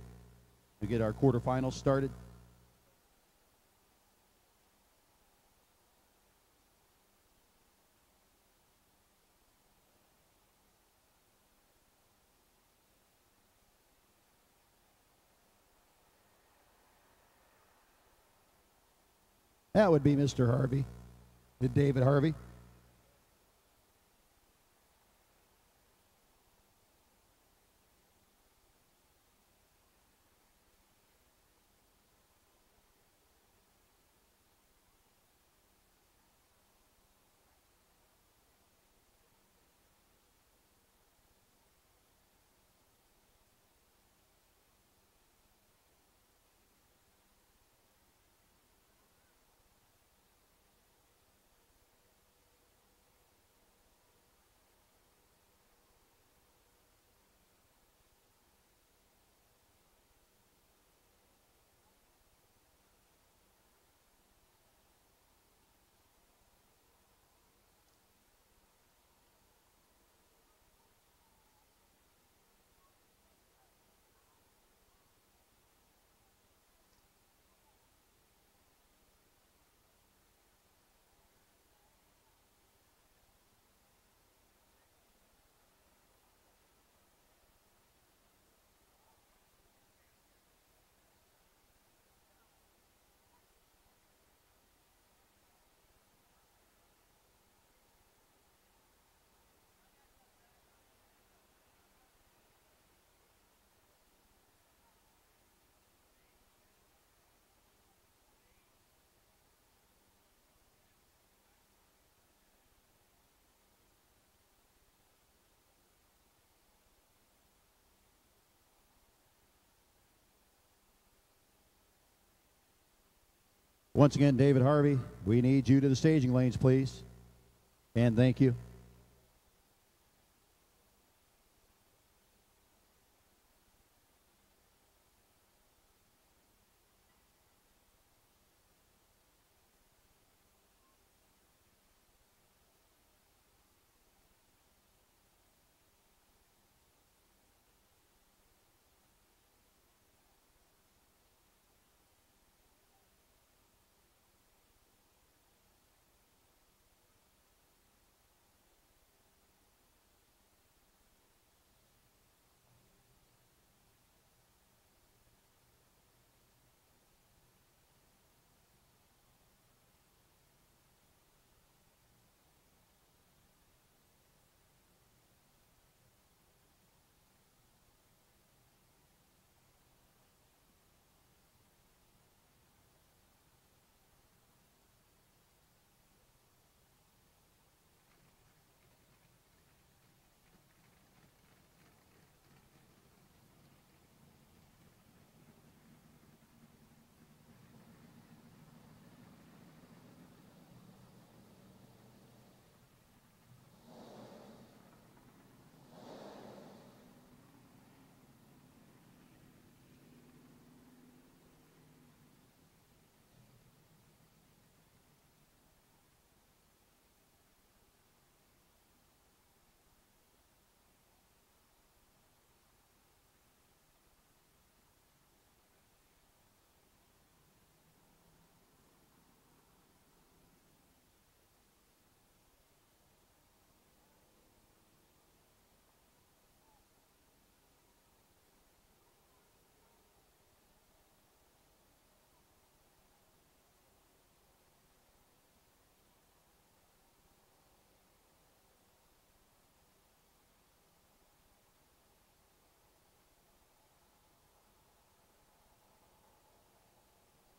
to get our quarterfinals started. That would be Mr. Harvey, David Harvey. Once again, David Harvey, we need you to the staging lanes, please. And thank you.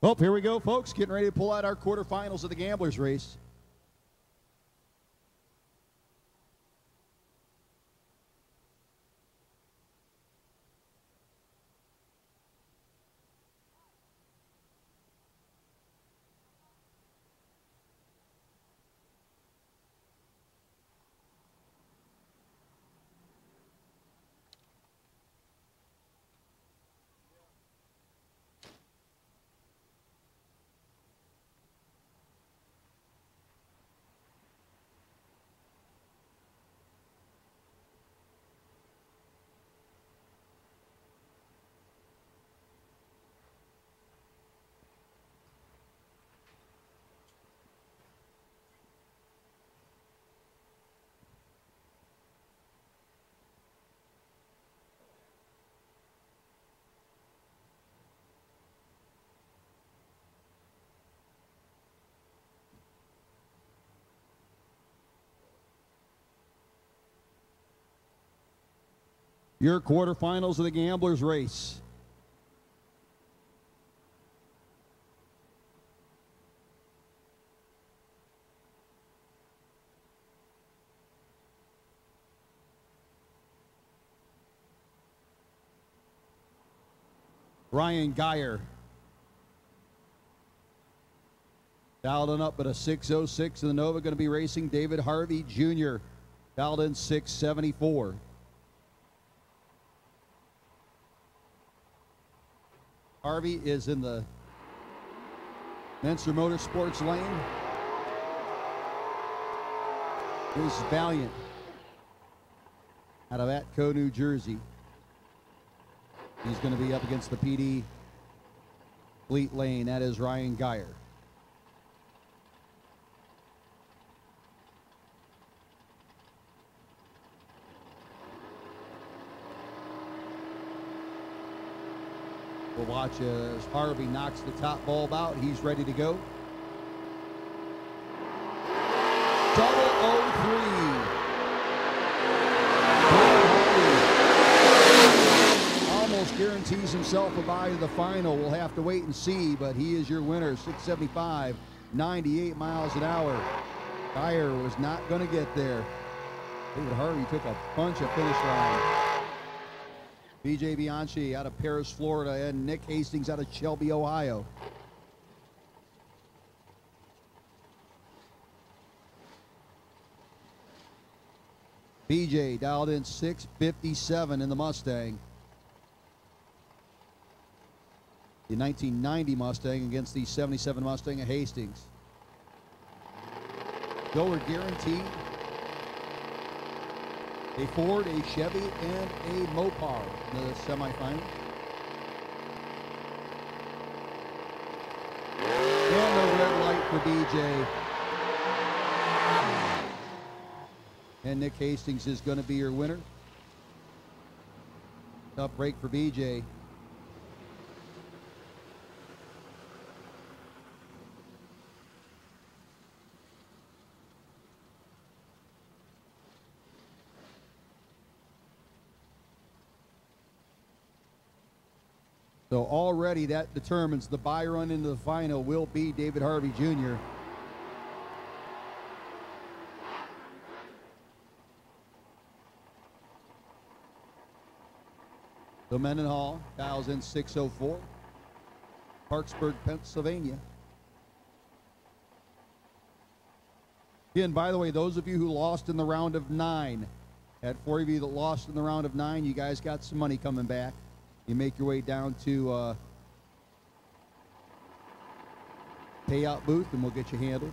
Well, here we go, folks. Getting ready to pull out our quarterfinals of the Gamblers race. Your quarterfinals of the Gamblers race. Ryan Geyer. Dialed up at a 6:06 in the Nova. Going to be racing David Harvey Jr. Dialed in 6:74. Harvey is in the Menser Motorsports lane. Here's Valiant out of Atco, New Jersey. He's going to be up against the PD Fleet lane. That is Ryan Geyer. We'll watch as Harvey knocks the top bulb out. He's ready to go. Double 03. Almost guarantees himself a bye to the final. We'll have to wait and see, but he is your winner. 675, 98 miles an hour. Geyer was not going to get there. David Harvey took a bunch of finish line. BJ Bianchi out of Paris, Florida, and Nick Hastings out of Shelby, Ohio. BJ dialed in 6:57 in the Mustang. The 1990 Mustang against the 77 Mustang of Hastings. Goer guaranteed. A Ford, a Chevy, and a Mopar in the semifinals. And the red light for BJ. And Nick Hastings is going to be your winner. Tough break for BJ. So already that determines the bye run into the final will be David Harvey Jr. So Mendenhall dials in 6:04. Parksburg, Pennsylvania. Again, by the way, those of you who lost in the round of 9, had 4 of you that lost in the round of 9, you guys got some money coming back. You make your way down to payout booth and we'll get you handled.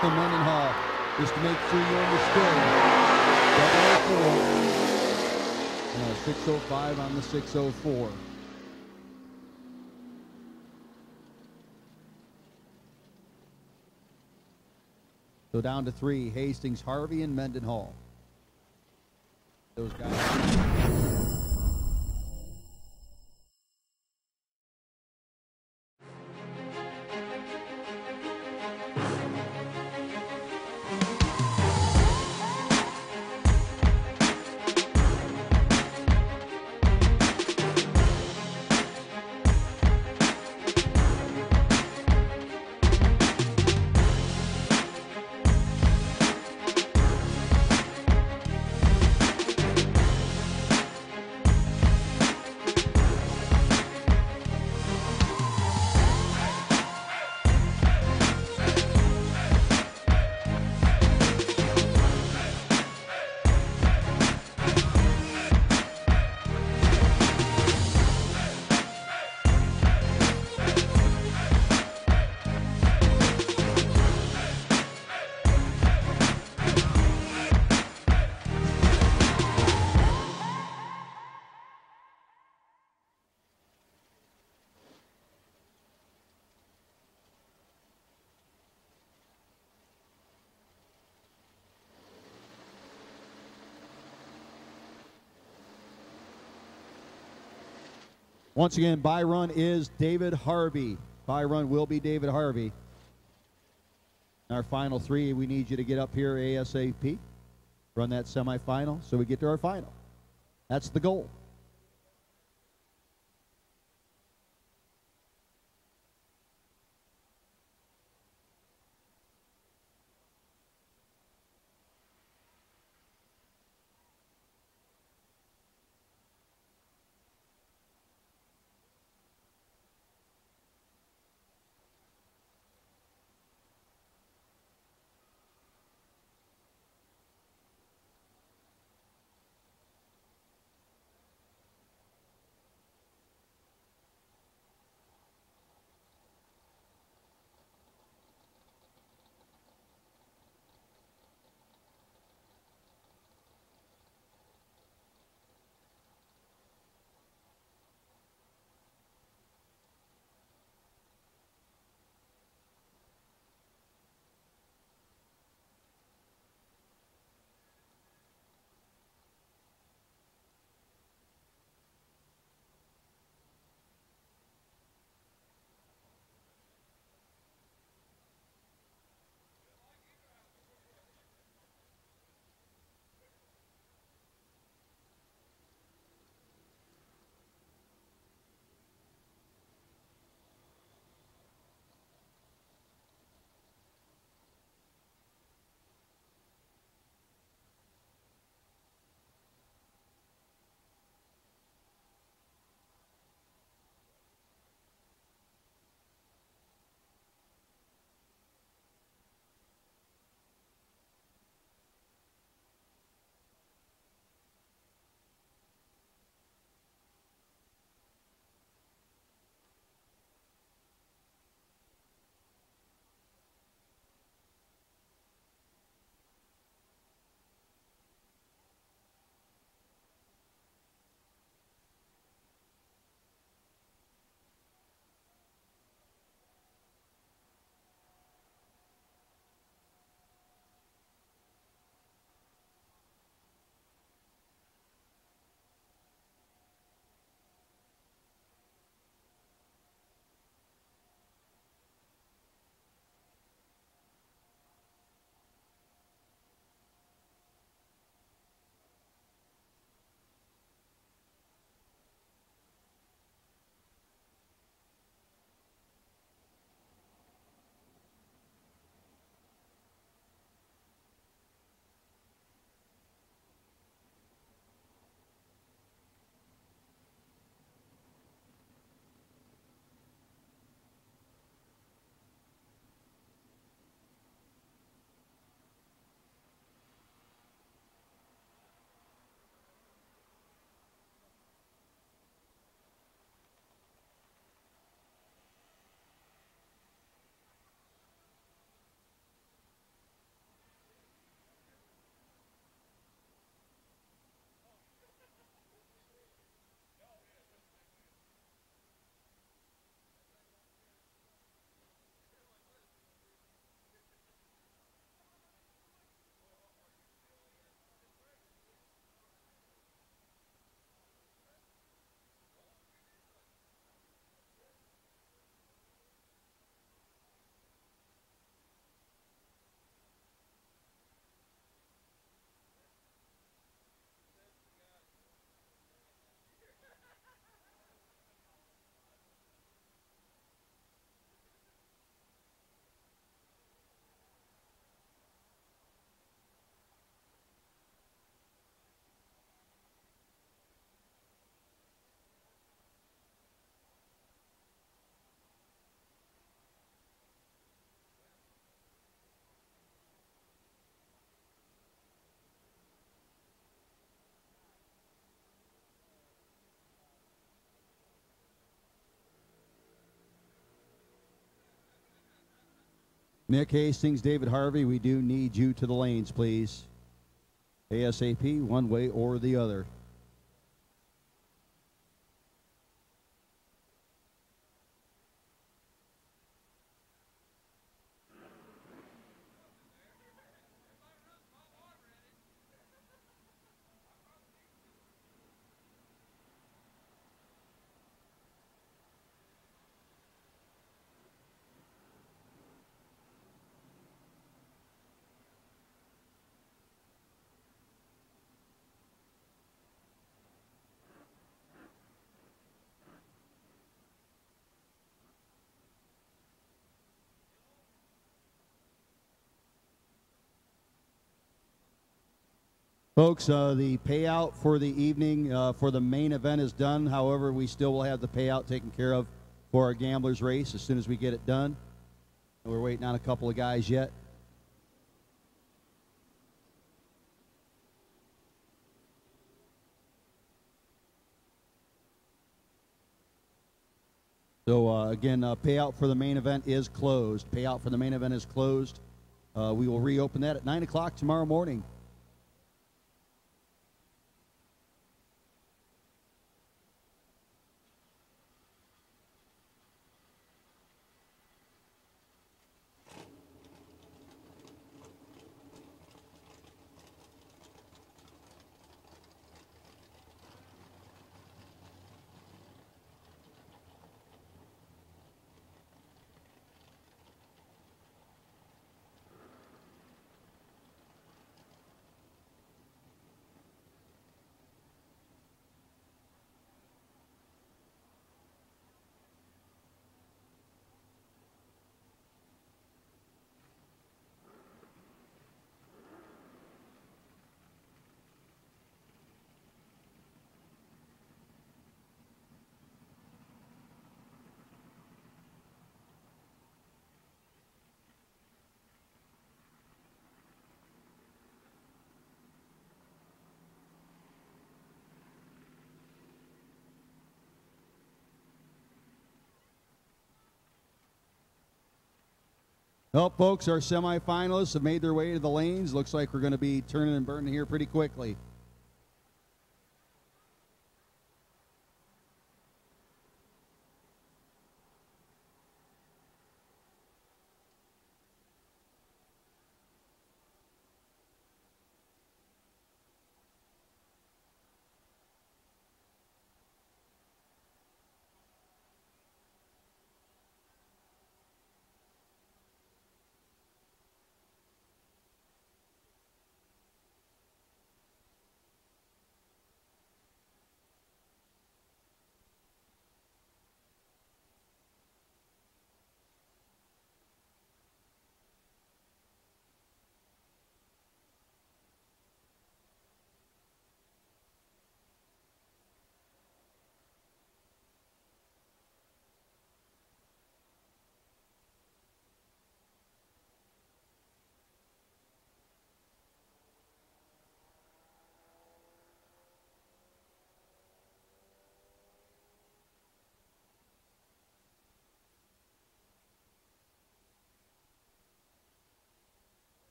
So Mendenhall, just to make sure you understood, 6:05 on the 6:04. So down to 3, Hastings, Harvey, and Mendenhall. Those guys. Once again, bye run is David Harvey. Bye run will be David Harvey. Our final 3, we need you to get up here ASAP. Run that semifinal so we get to our final. That's the goal. Nick Hastings, David Harvey, we do need you to the lanes, please. ASAP, one way or the other. Folks, the payout for the evening for the main event is done. However, we still will have the payout taken care of for our gamblers race as soon as we get it done. We're waiting on a couple of guys yet. So again, payout for the main event is closed. Payout for the main event is closed. We will reopen that at 9 o'clock tomorrow morning. Well, folks, our semifinalists have made their way to the lanes. Looks like we're going to be turning and burning here pretty quickly.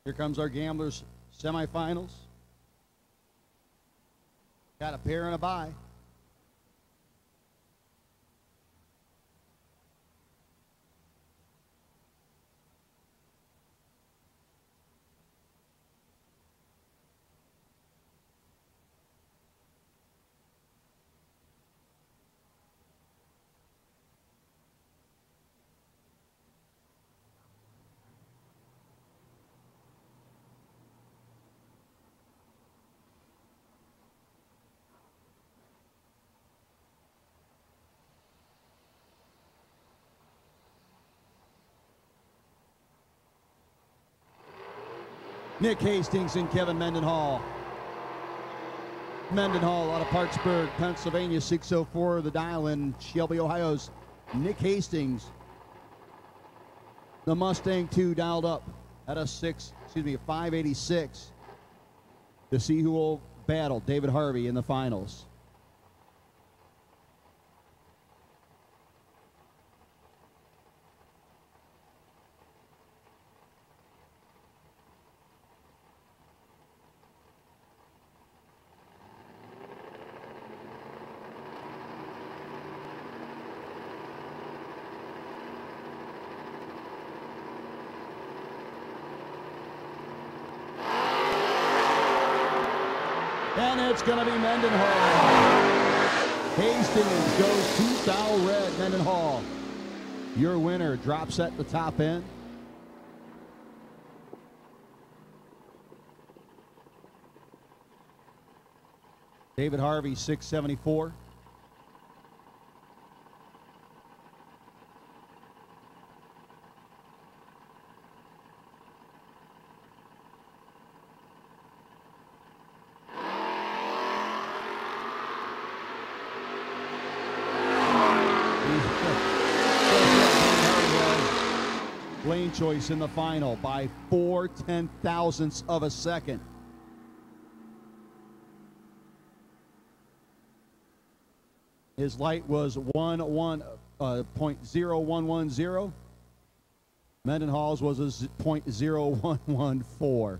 Here comes our Gamblers semifinals. Got a pair and a bye. Nick Hastings and Kevin Mendenhall. Mendenhall out of Parksburg, Pennsylvania, 604 the dial in Shelby, Ohio's Nick Hastings. The Mustang 2 dialed up at a 586 to see who will battle David Harvey in the finals. And it's going to be Mendenhall. Hastings goes to foul red. Mendenhall, your winner, drops at the top end. David Harvey, 674. Lane choice in the final by 4/10,000ths of a second. His light was 0.0110. Mendenhall's was a 0.0114.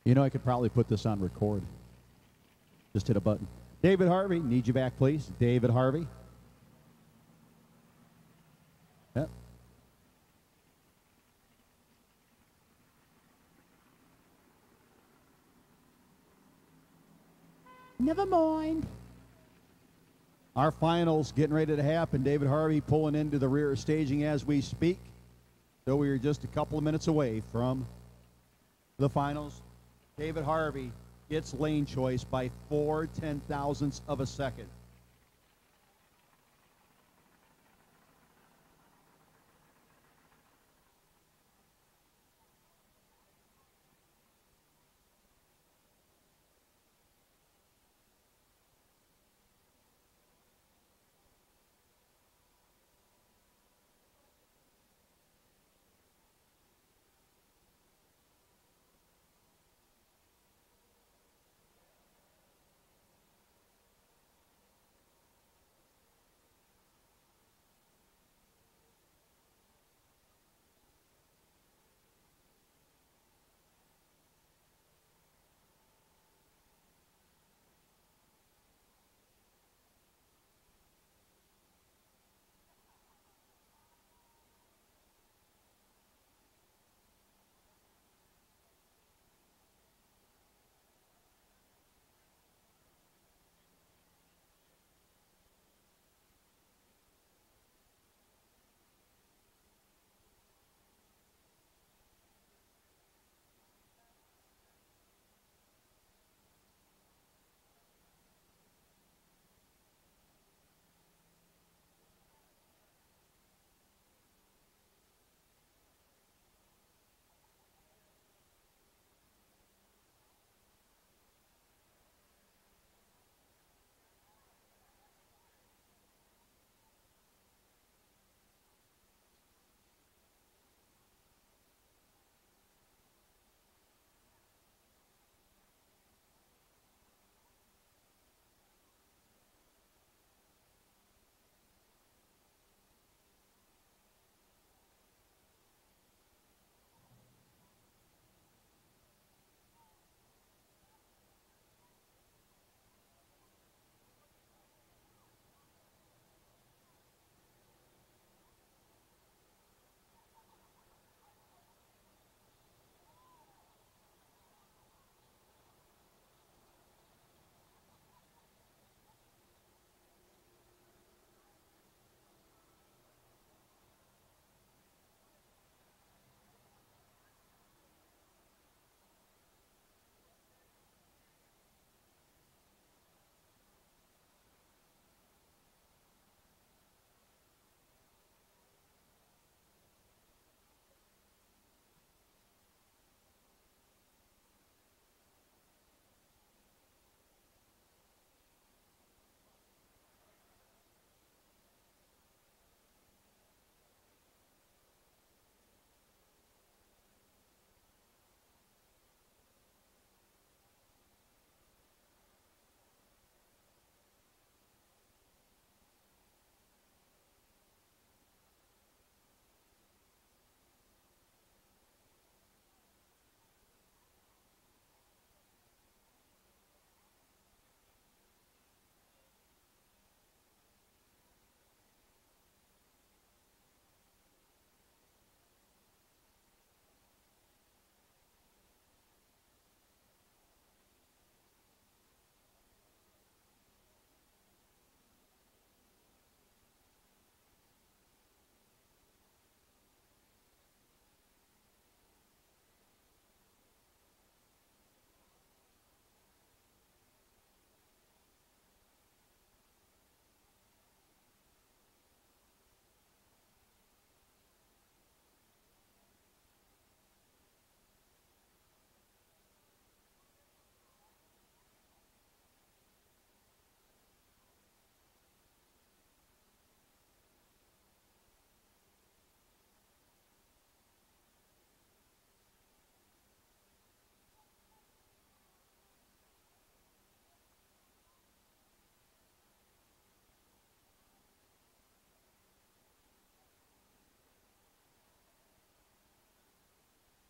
You know, I could probably put this on record. Just hit a button. David Harvey, need you back, please. David Harvey. Yep. Never mind. Our finals getting ready to happen. David Harvey pulling into the rear staging as we speak. So we are just a couple of minutes away from the finals. David Harvey gets lane choice by 4/10,000ths of a second.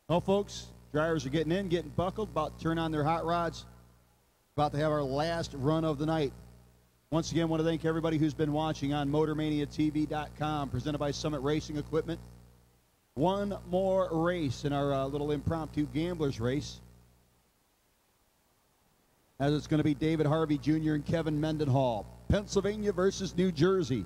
Well, folks, Drivers are getting in, getting buckled, about to turn on their hot rods. About to have our last run of the night. Once again, want to thank everybody who's been watching on MotorManiaTV.com, presented by Summit Racing Equipment. One more race in our little impromptu gamblers race, as it's going to be David Harvey Jr. and Kevin Mendenhall. Pennsylvania versus New Jersey.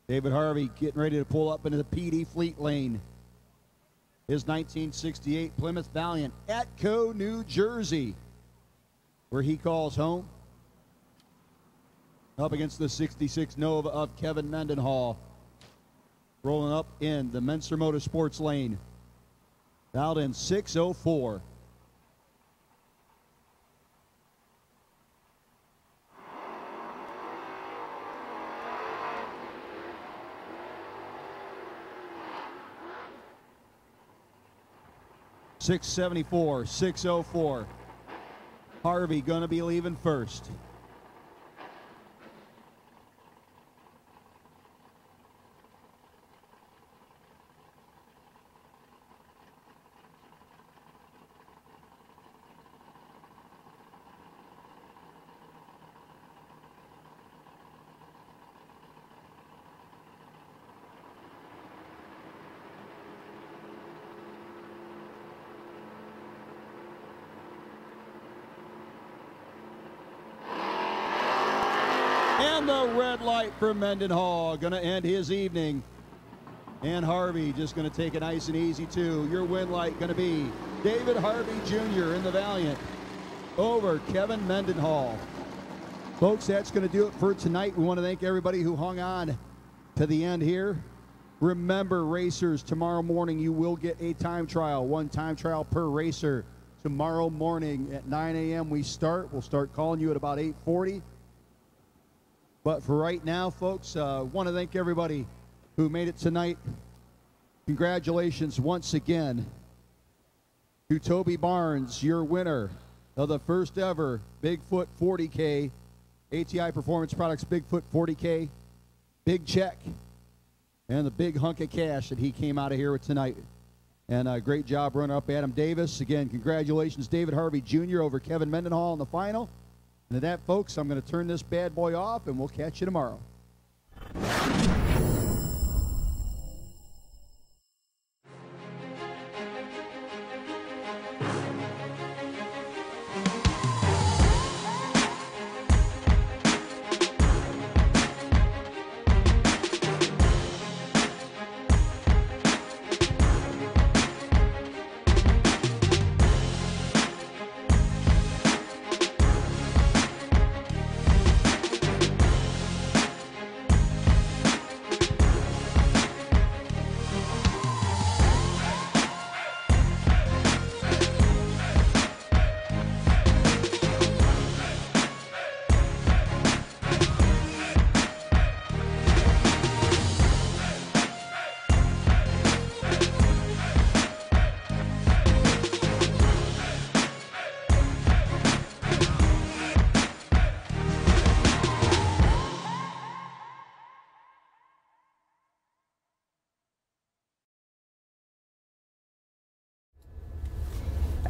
David Harvey getting ready to pull up into the PD Fleet lane. His 1968 Plymouth Valiant, Atco, New Jersey, where he calls home. Up against the 66 Nova of Kevin Mendenhall. Rolling up in the Menser Motorsports lane. Out in 6:04. .674, 6:04. Harvey going to be leaving first. And the red light for Mendenhall going to end his evening. And Harvey just going to take it nice and easy too. Your win light going to be David Harvey Jr. in the Valiant over Kevin Mendenhall. Folks, that's going to do it for tonight. We want to thank everybody who hung on to the end here. Remember, racers, tomorrow morning you will get a time trial. One time trial per racer. Tomorrow morning at 9 a.m. we start. We'll start calling you at about 8:40. But for right now, folks, want to thank everybody who made it tonight. Congratulations once again to Toby Barnes, your winner of the first ever Bigfoot 40K, ATI Performance Products Bigfoot 40K, big check, and the big hunk of cash that he came out of here with tonight. And great job, runner-up Adam Davis. Again, congratulations, David Harvey Jr. over Kevin Mendenhall in the final. And to that, folks, I'm going to turn this bad boy off, and we'll catch you tomorrow.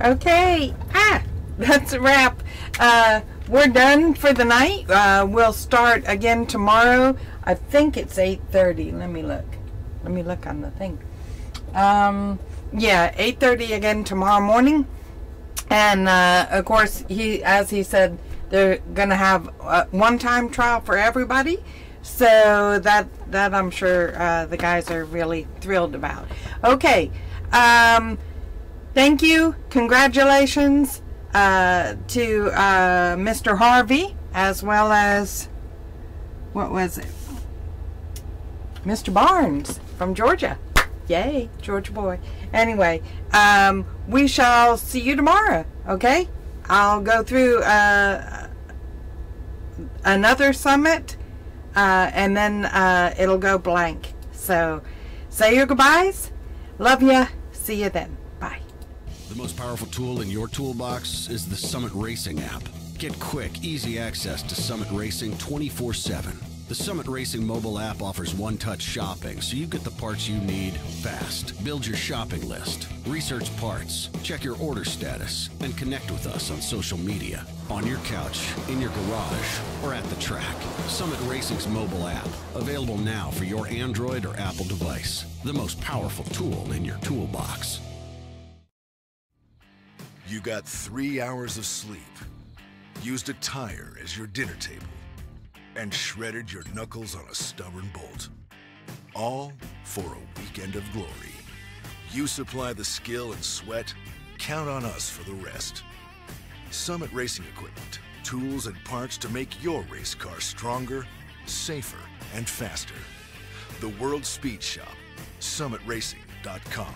Okay, that's a wrap. We're done for the night. We'll start again tomorrow. I think it's 8:30. Let me look. Let me look on the thing. Yeah, 8:30 again tomorrow morning. And of course, as he said, they're gonna have one time trial for everybody. So that I'm sure the guys are really thrilled about. Okay. Thank you. Congratulations to Mr. Harvey, as well as, what was it? Mr. Barnes from Georgia. Yay, Georgia boy. Anyway, we shall see you tomorrow, okay? I'll go through another summit, and then it'll go blank. So, say your goodbyes. Love ya. See you then. Bye. The most powerful tool in your toolbox is the Summit Racing app. Get quick, easy access to Summit Racing 24/7. The Summit Racing mobile app offers one-touch shopping, so you get the parts you need fast. Build your shopping list, research parts, check your order status, and connect with us on social media. On your couch, in your garage, or at the track. Summit Racing's mobile app, available now for your Android or Apple device. The most powerful tool in your toolbox. You got 3 hours of sleep, used a tire as your dinner table, and shredded your knuckles on a stubborn bolt. All for a weekend of glory. You supply the skill and sweat, count on us for the rest. Summit Racing Equipment, tools and parts to make your race car stronger, safer, and faster. The World Speed Shop, summitracing.com.